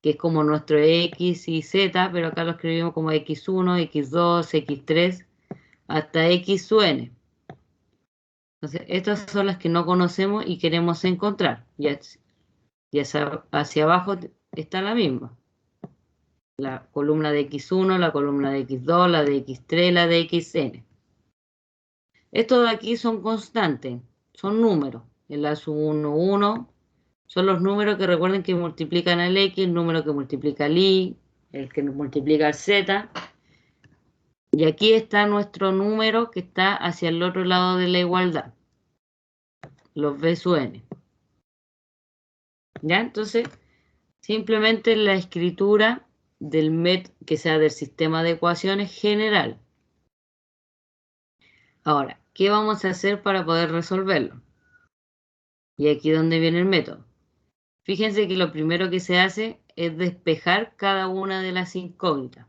S1: que es como nuestro X y Z, pero acá lo escribimos como X1, X2, X3, hasta X u N. Entonces, estas son las que no conocemos y queremos encontrar. Y hacia abajo está la misma. La columna de X1, la columna de X2, la de X3, la de XN. Estos de aquí son constantes, son números. El A sub 1, 1, son los números que recuerden que multiplican al X, el número que multiplica al Y, el que multiplica al Z. Y aquí está nuestro número que está hacia el otro lado de la igualdad, los B sub N. ¿Ya? Entonces, simplemente la escritura del método, que sea del sistema de ecuaciones general. Ahora, ¿qué vamos a hacer para poder resolverlo? Y aquí es donde viene el método. Fíjense que lo primero que se hace es despejar cada una de las incógnitas.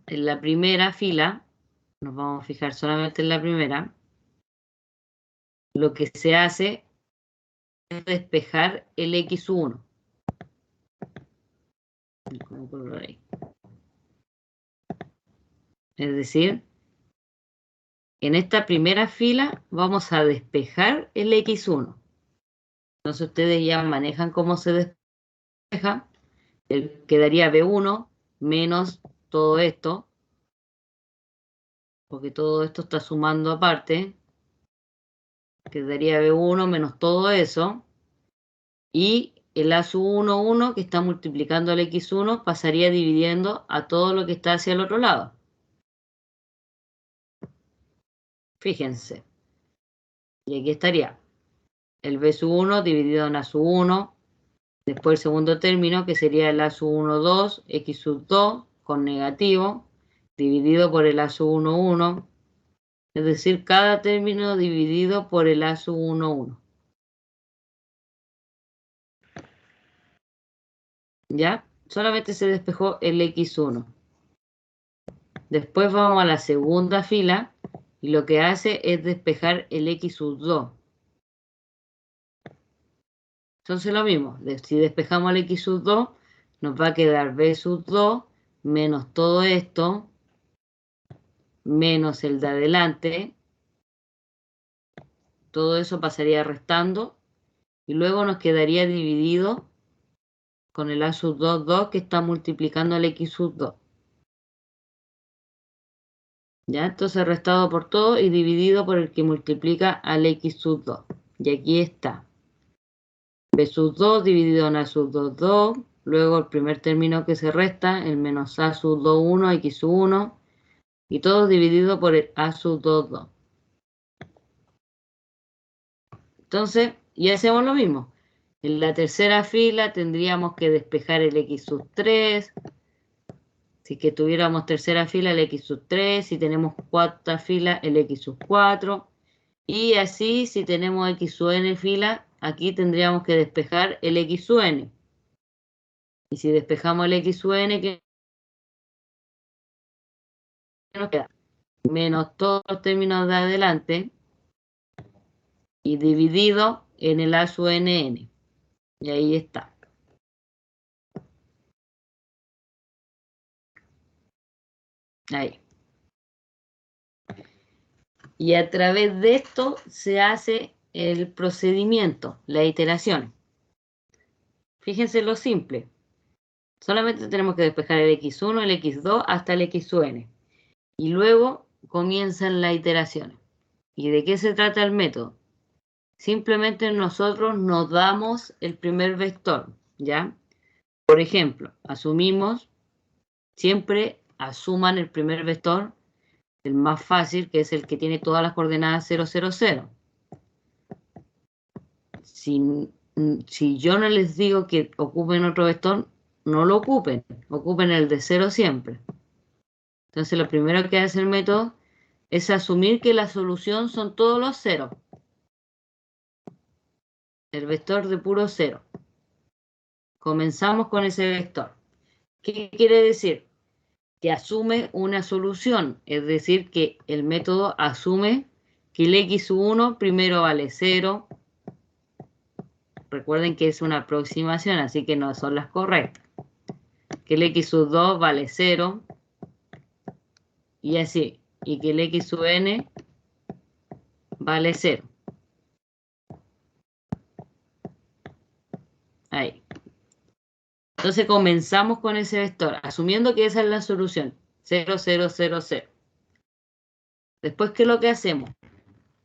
S1: En la primera fila, nos vamos a fijar solamente en la primera, lo que se hace es despejar el X1. Es decir, en esta primera fila vamos a despejar el X1. Entonces ustedes ya manejan cómo se despeja. Quedaría B1 menos todo esto, porque todo esto está sumando aparte. Quedaría B1 menos todo eso. Y el A sub 1, 1, que está multiplicando al X1, pasaría dividiendo a todo lo que está hacia el otro lado. Fíjense. Y aquí estaría el B sub 1 dividido en A sub 1. Después el segundo término, que sería el A sub 1, 2, X sub 2 con negativo, dividido por el A sub 1, 1. Es decir, cada término dividido por el A sub 1, 1. ¿Ya? Solamente se despejó el X1. Después vamos a la segunda fila y lo que hace es despejar el X sub 2. Entonces lo mismo, si despejamos el X sub 2, nos va a quedar B sub 2 menos todo esto, menos el de adelante. Todo eso pasaría restando y luego nos quedaría dividido con el A sub 2, 2 que está multiplicando el X sub 2. ¿Ya? Entonces restado por todo y dividido por el que multiplica al X sub 2. Y aquí está. B sub 2 dividido en A sub 2, 2. Luego el primer término que se resta, el menos A sub 2, 1, X sub 1. Y todo dividido por el A sub 2, 2. Entonces, y hacemos lo mismo. En la tercera fila tendríamos que despejar el X sub 3. Si que tuviéramos tercera fila, el X sub 3. Si tenemos cuarta fila, el X sub 4. Y así, si tenemos X sub n fila, aquí tendríamos que despejar el X sub n. Y si despejamos el X sub n, ¿qué nos queda? Menos todos los términos de adelante y dividido en el A sub nn. Y ahí está. Ahí. Y a través de esto se hace el procedimiento, la iteración. Fíjense lo simple. Solamente tenemos que despejar el X1, el X2 hasta el X sub n. Y luego comienzan las iteraciones. ¿Y de qué se trata el método? Simplemente nosotros nos damos el primer vector, ¿ya? Por ejemplo, asumimos, siempre asuman el primer vector, el más fácil, que es el que tiene todas las coordenadas 0, 0, 0. Si yo no les digo que ocupen otro vector, no lo ocupen, ocupen el de 0 siempre. Entonces lo primero que hace el método es asumir que la solución son todos los ceros. El vector de puro 0. Comenzamos con ese vector. ¿Qué quiere decir? Que asume una solución, es decir, que el método asume que el x1 primero vale 0. Recuerden que es una aproximación, así que no son las correctas. Que el x2 vale 0. Y así. Y que el xn vale 0. Ahí. Entonces comenzamos con ese vector, asumiendo que esa es la solución. 0, 0, 0, 0. Después, ¿qué es lo que hacemos?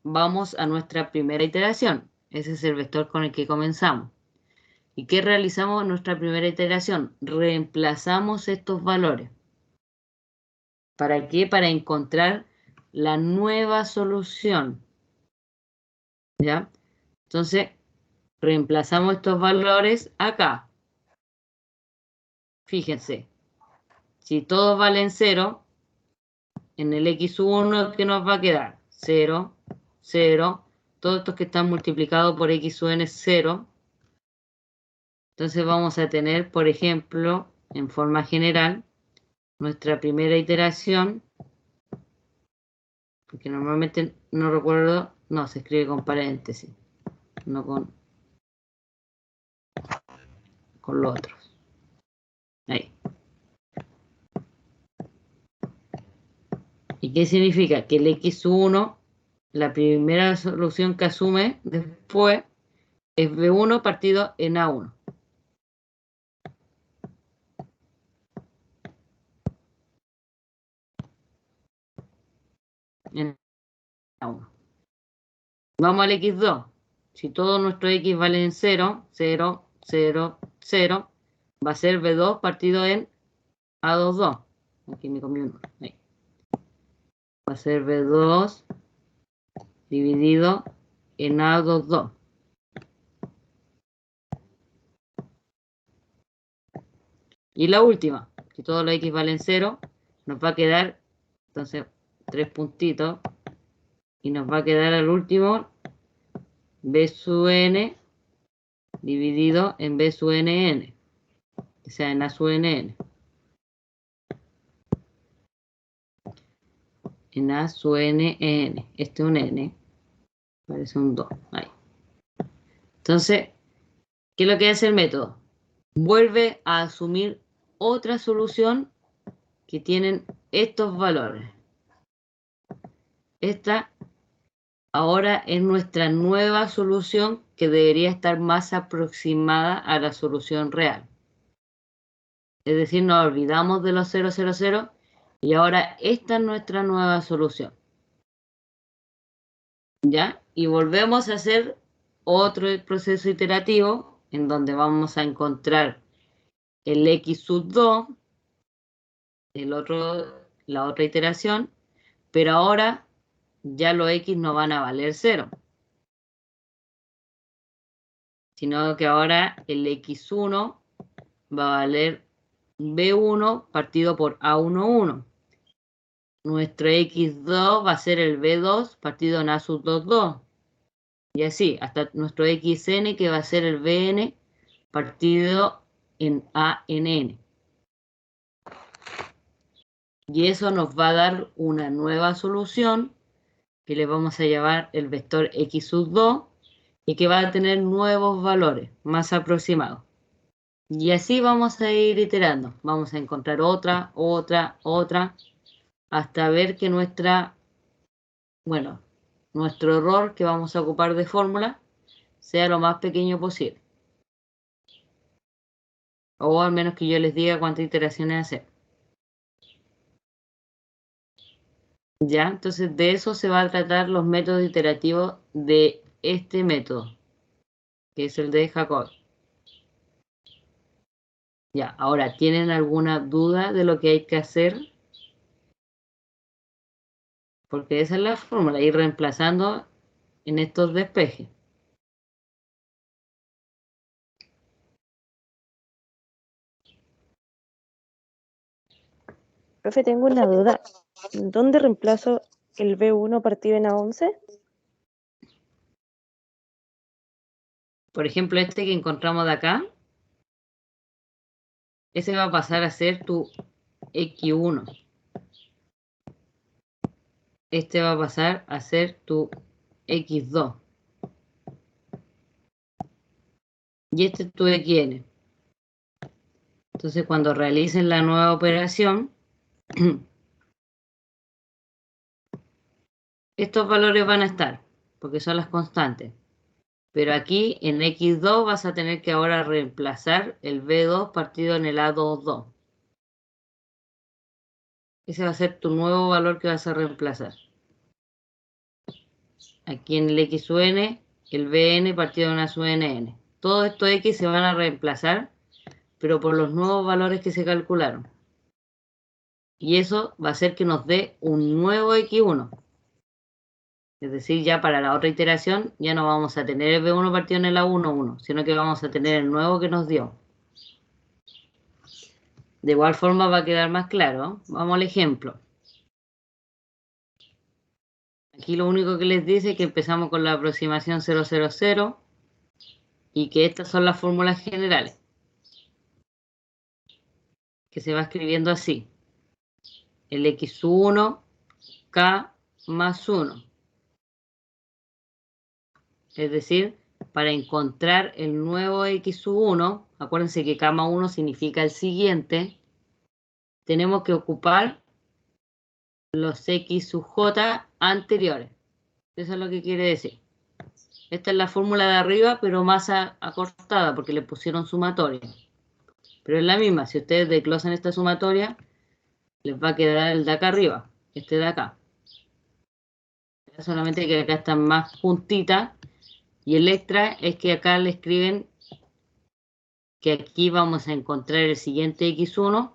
S1: Vamos a nuestra primera iteración. Ese es el vector con el que comenzamos. ¿Y qué realizamos en nuestra primera iteración? Reemplazamos estos valores. ¿Para qué? Para encontrar la nueva solución. ¿Ya? Entonces, reemplazamos estos valores acá. Fíjense, si todos valen 0, en el x1, ¿qué nos va a quedar? 0, 0. Todos estos que están multiplicados por xn es 0. Entonces vamos a tener, por ejemplo, en forma general, nuestra primera iteración, porque normalmente no recuerdo, no, se escribe con paréntesis, no con los otros. Ahí. ¿Y qué significa? Que el x1, la primera solución que asume después, es b1 partido en a1. En a1. Vamos al x2. Si todos nuestros x valen 0, 0, 0, 0, va a ser b2 partido en a2, 2. Aquí me comí uno. Ahí. Va a ser b2 dividido en a2, 2. Y la última, si todos los x valen 0, nos va a quedar, entonces, 3 puntitos, y nos va a quedar al último b sub n dividido en b sub nn, o sea, en a sub nn. En a sub nn, este es un n, parece un 2, ahí. Entonces, ¿qué es lo que hace el método? Vuelve a asumir otra solución que tienen estos valores. Esta ahora es nuestra nueva solución que debería estar más aproximada a la solución real. Es decir, nos olvidamos de los 0, 0, 0 y ahora esta es nuestra nueva solución. ¿Ya? Y volvemos a hacer otro proceso iterativo en donde vamos a encontrar el x sub 2, la otra iteración, pero ahora ya los x no van a valer 0. Sino que ahora el x1 va a valer b1 partido por a1, 1. Nuestro x2 va a ser el b2 partido en a sub 2, 2. Y así, hasta nuestro xn que va a ser el bn partido en ann. Y eso nos va a dar una nueva solución que le vamos a llamar el vector x sub 2 y que va a tener nuevos valores más aproximados. Y así vamos a ir iterando. Vamos a encontrar otra, hasta ver que nuestro error que vamos a ocupar de fórmula sea lo más pequeño posible. O al menos que yo les diga cuántas iteraciones hacer. ¿Ya? Entonces de eso se va a tratar los métodos iterativos de este método, que es el de Jacob. Ya, ahora, ¿tienen alguna duda de lo que hay que hacer? Porque esa es la fórmula, ir reemplazando en estos despejes.
S4: Profe, tengo una duda. ¿Dónde reemplazo el B1 partido en A11?
S1: Por ejemplo, este que encontramos de acá, ese va a pasar a ser tu X1. Este va a pasar a ser tu X2. Y este es tu XN. Entonces, cuando realicen la nueva operación, estos valores van a estar, porque son las constantes. Pero aquí en X2 vas a tener que ahora reemplazar el B2 partido en el A22. Ese va a ser tu nuevo valor que vas a reemplazar. Aquí en el X sub n, el Bn partido en una sub nn. Todos estos X se van a reemplazar, pero por los nuevos valores que se calcularon. Y eso va a hacer que nos dé un nuevo X1. Es decir, ya para la otra iteración ya no vamos a tener el B1 partido en el A11, sino que vamos a tener el nuevo que nos dio. De igual forma va a quedar más claro. Vamos al ejemplo. Aquí lo único que les dice es que empezamos con la aproximación 000 y que estas son las fórmulas generales, que se va escribiendo así. El X1, K más 1. Es decir, para encontrar el nuevo X1, acuérdense que K más 1 significa el siguiente, tenemos que ocupar los X sub J anteriores. Eso es lo que quiere decir. Esta es la fórmula de arriba, pero más acortada, porque le pusieron sumatoria. Pero es la misma. Si ustedes desglosan esta sumatoria, les va a quedar el de acá arriba, este de acá. Solamente que acá están más juntitas. Y el extra es que acá le escriben que aquí vamos a encontrar el siguiente X1,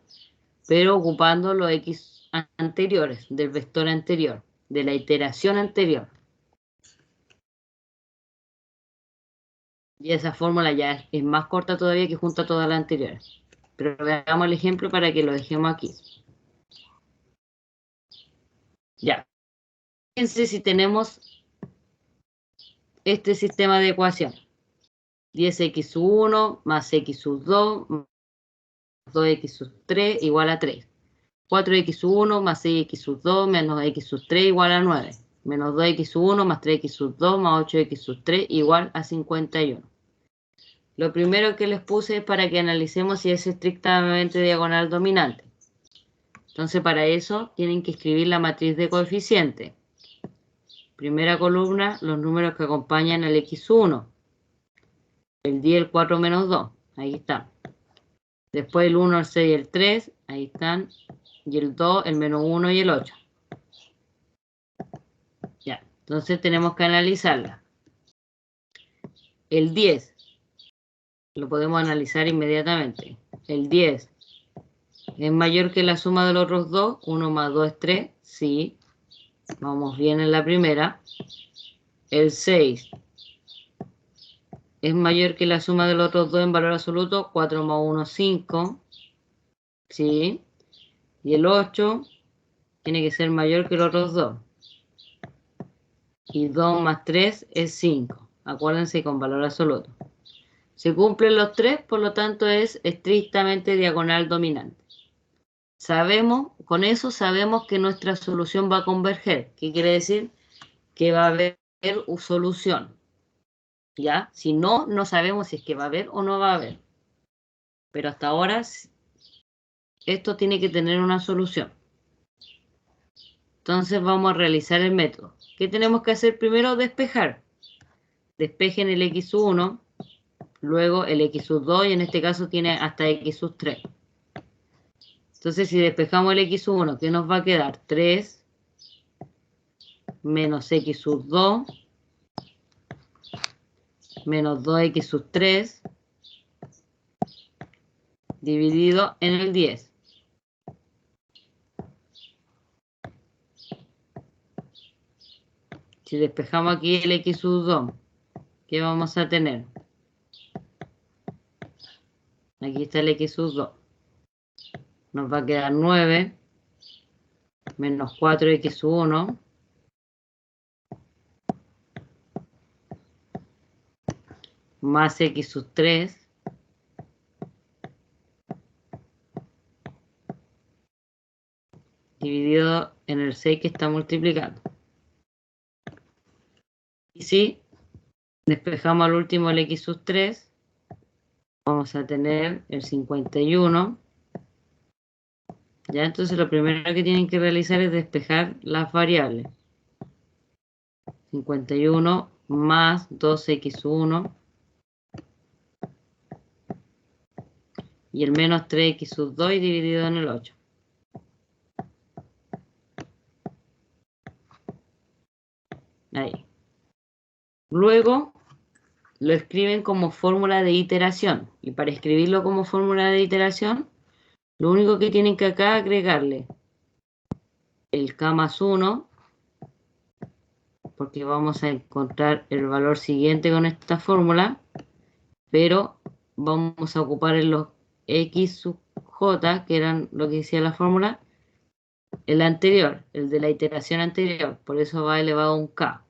S1: pero ocupando los X anteriores, del vector anterior, de la iteración anterior. Y esa fórmula ya es más corta todavía que junta todas las anteriores. Pero veamos el ejemplo para que lo dejemos aquí. Ya. Fíjense si tenemos este sistema de ecuación. 10x sub 1 más x sub 2 más 2x sub 3 igual a 3. 4x sub 1 más 6x sub 2 menos x sub 3 igual a 9. Menos 2x sub 1 más 3x sub 2 más 8x sub 3 igual a 51. Lo primero que les puse es para que analicemos si es estrictamente diagonal dominante. Entonces, para eso tienen que escribir la matriz de coeficiente. Primera columna, los números que acompañan al X1. El 10, el 4 menos 2. Ahí está. Después el 1, el 6 y el 3. Ahí están. Y el 2, el menos 1 y el 8. Ya. Entonces tenemos que analizarla. El 10. Lo podemos analizar inmediatamente. El 10 es mayor que la suma de los otros dos. 1 más 2 es 3. Sí. Vamos bien en la primera. El 6 es mayor que la suma de los otros dos en valor absoluto. 4 más 1, 5. Sí. Y el 8 tiene que ser mayor que los otros dos. Y 2 más 3 es 5. Acuérdense con valor absoluto. Se cumplen los tres, por lo tanto es estrictamente diagonal dominante. Con eso sabemos que nuestra solución va a converger. ¿Qué quiere decir? Que va a haber solución. ¿Ya? Si no, no sabemos si es que va a haber o no va a haber. Pero hasta ahora, esto tiene que tener una solución. Entonces vamos a realizar el método. ¿Qué tenemos que hacer primero? Despejar. Despejen el X sub 1, luego el X sub 2 y en este caso tiene hasta X sub 3. Entonces, si despejamos el X1, ¿qué nos va a quedar? 3 menos x sub 2 menos 2x sub 3 dividido en el 10. Si despejamos aquí el x sub 2, ¿qué vamos a tener? Aquí está el x sub 2. Nos va a quedar 9 menos 4x sub 1 más x sub 3 dividido en el 6 que está multiplicando. Y si despejamos al último el x sub 3, vamos a tener el 51. Ya, entonces lo primero que tienen que realizar es despejar las variables. 51 más 2x sub 1 y el menos 3x sub 2 dividido en el 8. Ahí. Luego lo escriben como fórmula de iteración. Y para escribirlo como fórmula de iteración, lo único que tienen que acá agregarle el k más 1, porque vamos a encontrar el valor siguiente con esta fórmula, pero vamos a ocupar en los x sub j, que eran lo que decía la fórmula, el anterior, el de la iteración anterior, por eso va elevado a un k.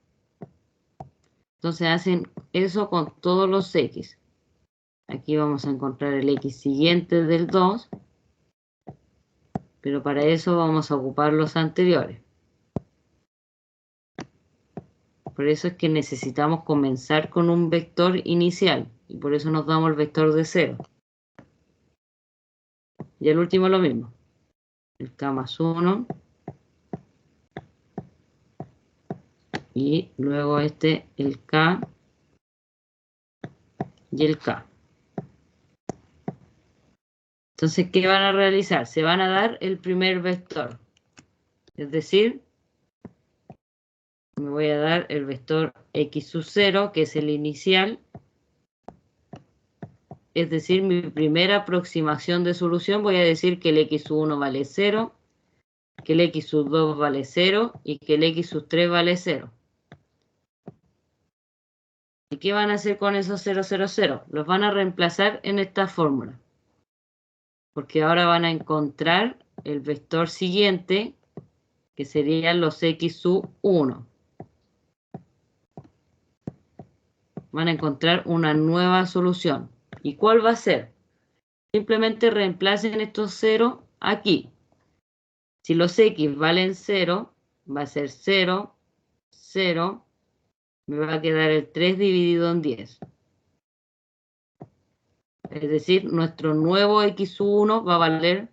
S1: Entonces hacen eso con todos los x. Aquí vamos a encontrar el x siguiente del 2, pero para eso vamos a ocupar los anteriores. Por eso es que necesitamos comenzar con un vector inicial, y por eso nos damos el vector de 0. Y el último lo mismo. El k más 1. Y luego el k y el k. Entonces, ¿qué van a realizar? Se van a dar el primer vector. Es decir, me voy a dar el vector x sub 0, que es el inicial. Es decir, mi primera aproximación de solución, voy a decir que el x sub 1 vale 0, que el x sub 2 vale 0 y que el x sub 3 vale 0. ¿Y qué van a hacer con esos 0, 0, 0? Los van a reemplazar en esta fórmula. Porque ahora van a encontrar el vector siguiente, que serían los x sub 1. Van a encontrar una nueva solución. ¿Y cuál va a ser? Simplemente reemplacen estos 0 aquí. Si los x valen 0, va a ser 0, 0, me va a quedar el 3 dividido en 10. Es decir, nuestro nuevo x sub 1 va a valer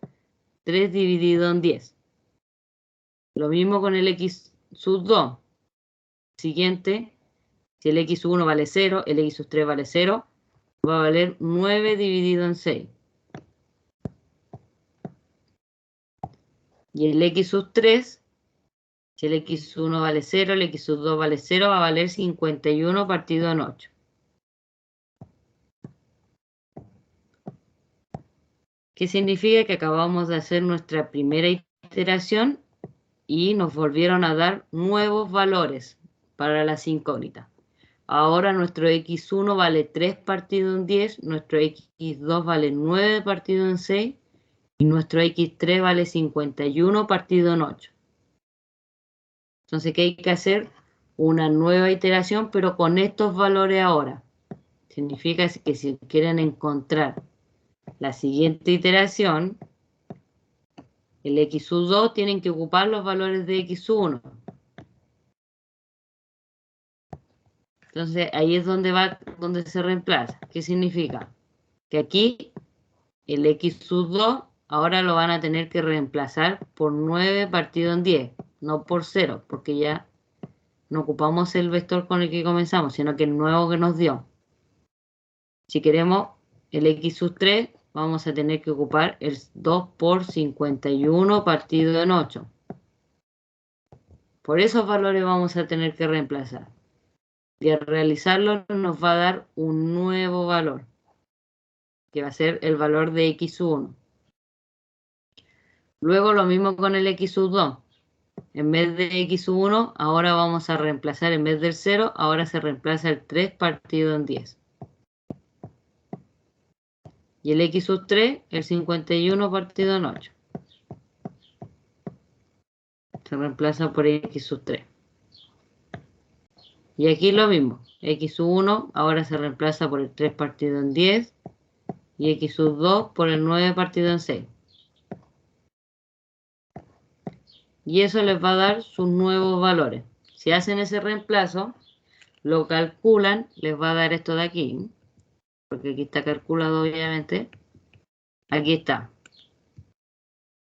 S1: 3 dividido en 10. Lo mismo con el x sub 2. Siguiente, si el x sub 1 vale 0, el x sub 3 vale 0, va a valer 9 dividido en 6. Y el x sub 3, si el x sub 1 vale 0, el x sub 2 vale 0, va a valer 51 partido en 8. ¿Qué significa? Que acabamos de hacer nuestra primera iteración y nos volvieron a dar nuevos valores para las incógnitas. Ahora nuestro x1 vale 3 partido en 10, nuestro x2 vale 9 partido en 6 y nuestro x3 vale 51 partido en 8. Entonces, ¿qué hay que hacer? Una nueva iteración, pero con estos valores ahora. Significa que si quieren encontrar la siguiente iteración, el x sub 2 tienen que ocupar los valores de x sub 1. Entonces ahí es donde se reemplaza. ¿Qué significa? Que aquí el x sub 2 ahora lo van a tener que reemplazar por 9 partido en 10, no por 0, porque ya no ocupamos el vector con el que comenzamos, sino que el nuevo que nos dio. Si queremos el x sub 3, vamos a tener que ocupar el 2 por 51 partido en 8. Por esos valores vamos a tener que reemplazar. Y al realizarlo nos va a dar un nuevo valor, que va a ser el valor de x sub 1. Luego lo mismo con el x sub 2. En vez de x sub 1, ahora vamos a reemplazar, en vez del 0, ahora se reemplaza el 3 partido en 10. Y el x sub 3, el 51 partido en 8. Se reemplaza por x sub 3. Y aquí lo mismo. X sub 1 ahora se reemplaza por el 3 partido en 10. Y x sub 2 por el 9 partido en 6. Y eso les va a dar sus nuevos valores. Si hacen ese reemplazo, lo calculan, les va a dar esto de aquí. Porque aquí está calculado, obviamente. Aquí está.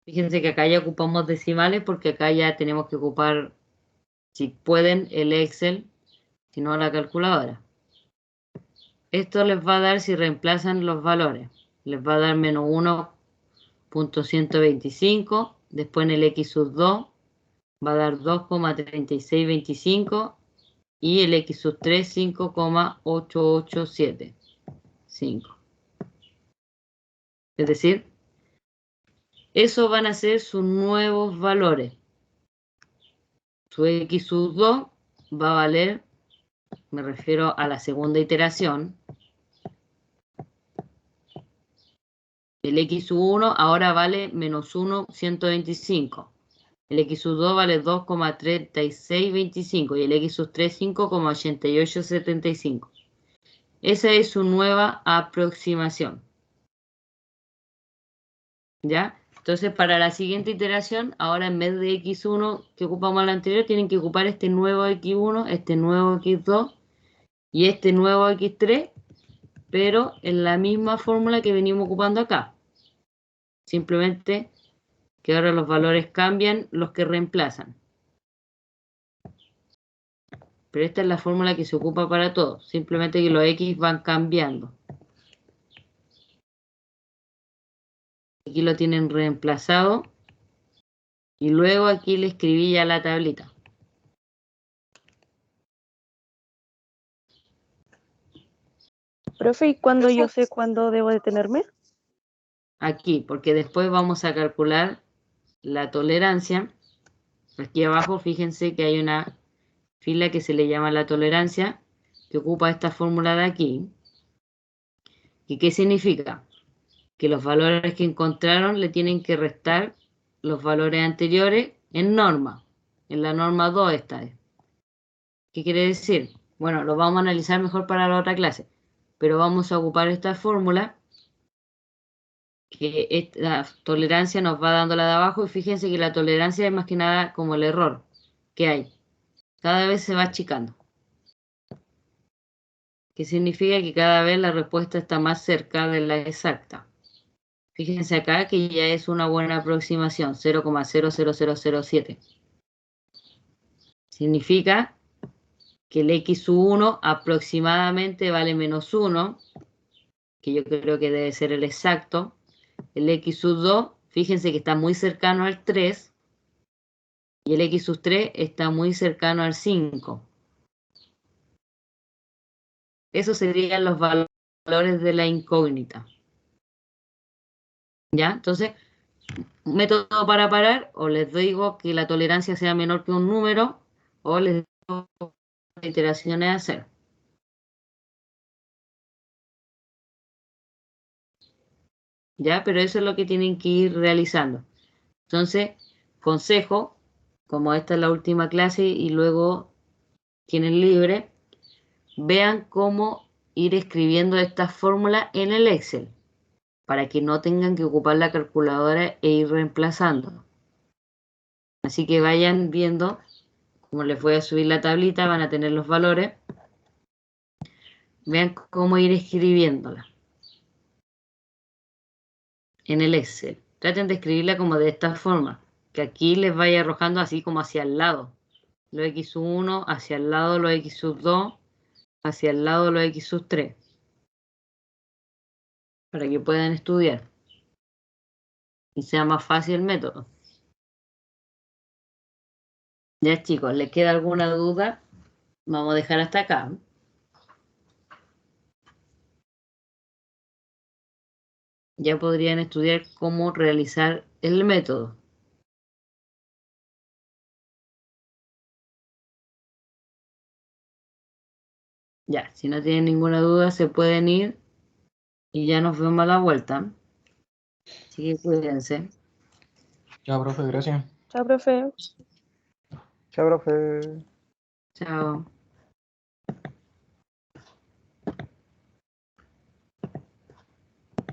S1: Fíjense que acá ya ocupamos decimales porque acá ya tenemos que ocupar, si pueden, el Excel, si no la calculadora. Esto les va a dar si reemplazan los valores. Les va a dar menos 1.125. Después en el x sub 2 va a dar 2,3625. Y el x sub 3, 5,8875. Es decir, esos van a ser sus nuevos valores. Su x sub 2 va a valer, me refiero a la segunda iteración. El x sub 1 ahora vale menos 1.125. El x sub 2 vale 2,3625 y el x sub 3 5,8875. Esa es su nueva aproximación. ¿Ya? Entonces, para la siguiente iteración, ahora en vez de x1 que ocupamos la anterior, tienen que ocupar este nuevo x1, este nuevo x2 y este nuevo x3, pero en la misma fórmula que venimos ocupando acá. Simplemente que ahora los valores cambian, los que reemplazan. Pero esta es la fórmula que se ocupa para todo. Simplemente que los x van cambiando. Aquí lo tienen reemplazado. Y luego aquí le escribí ya la tablita.
S6: Profe, ¿y cuándo yo sé cuándo debo detenerme?
S1: Aquí, porque después vamos a calcular la tolerancia. Aquí abajo, fíjense que hay una fila que se le llama la tolerancia, que ocupa esta fórmula de aquí. ¿Y qué significa? Que los valores que encontraron le tienen que restar los valores anteriores en norma. En la norma 2 esta es. ¿Qué quiere decir? Bueno, lo vamos a analizar mejor para la otra clase. Pero vamos a ocupar esta fórmula, que esta tolerancia nos va dando la de abajo. Y fíjense que la tolerancia es más que nada como el error que hay. Cada vez se va achicando. Que significa que cada vez la respuesta está más cerca de la exacta. Fíjense acá que ya es una buena aproximación, 0,00007. Significa que el x sub 1 aproximadamente vale menos 1, que yo creo que debe ser el exacto. El x sub 2, fíjense que está muy cercano al 3, y el x sub 3 está muy cercano al 5. Esos serían los valores de la incógnita. ¿Ya? Entonces, método para parar, o les digo que la tolerancia sea menor que un número, o les digo que la iteración es a hacer. ¿Ya? Pero eso es lo que tienen que ir realizando. Entonces, consejo, como esta es la última clase y luego tienen libre, vean cómo ir escribiendo esta fórmula en el Excel, para que no tengan que ocupar la calculadora e ir reemplazando. Así que vayan viendo, como les voy a subir la tablita, van a tener los valores. Vean cómo ir escribiéndola en el Excel. Traten de escribirla como de esta forma, que aquí les vaya arrojando así como hacia el lado. Los x sub 1, hacia el lado los x sub 2, hacia el lado los x sub 3. Para que puedan estudiar y sea más fácil el método. Ya chicos, ¿les queda alguna duda? Vamos a dejar hasta acá. Ya podrían estudiar cómo realizar el método. Ya, si no tienen ninguna duda, se pueden ir y ya nos vemos a la vuelta. Así que cuídense.
S3: Chao, profe, gracias.
S6: Chao, profe.
S2: Chao, profe.
S1: Chao.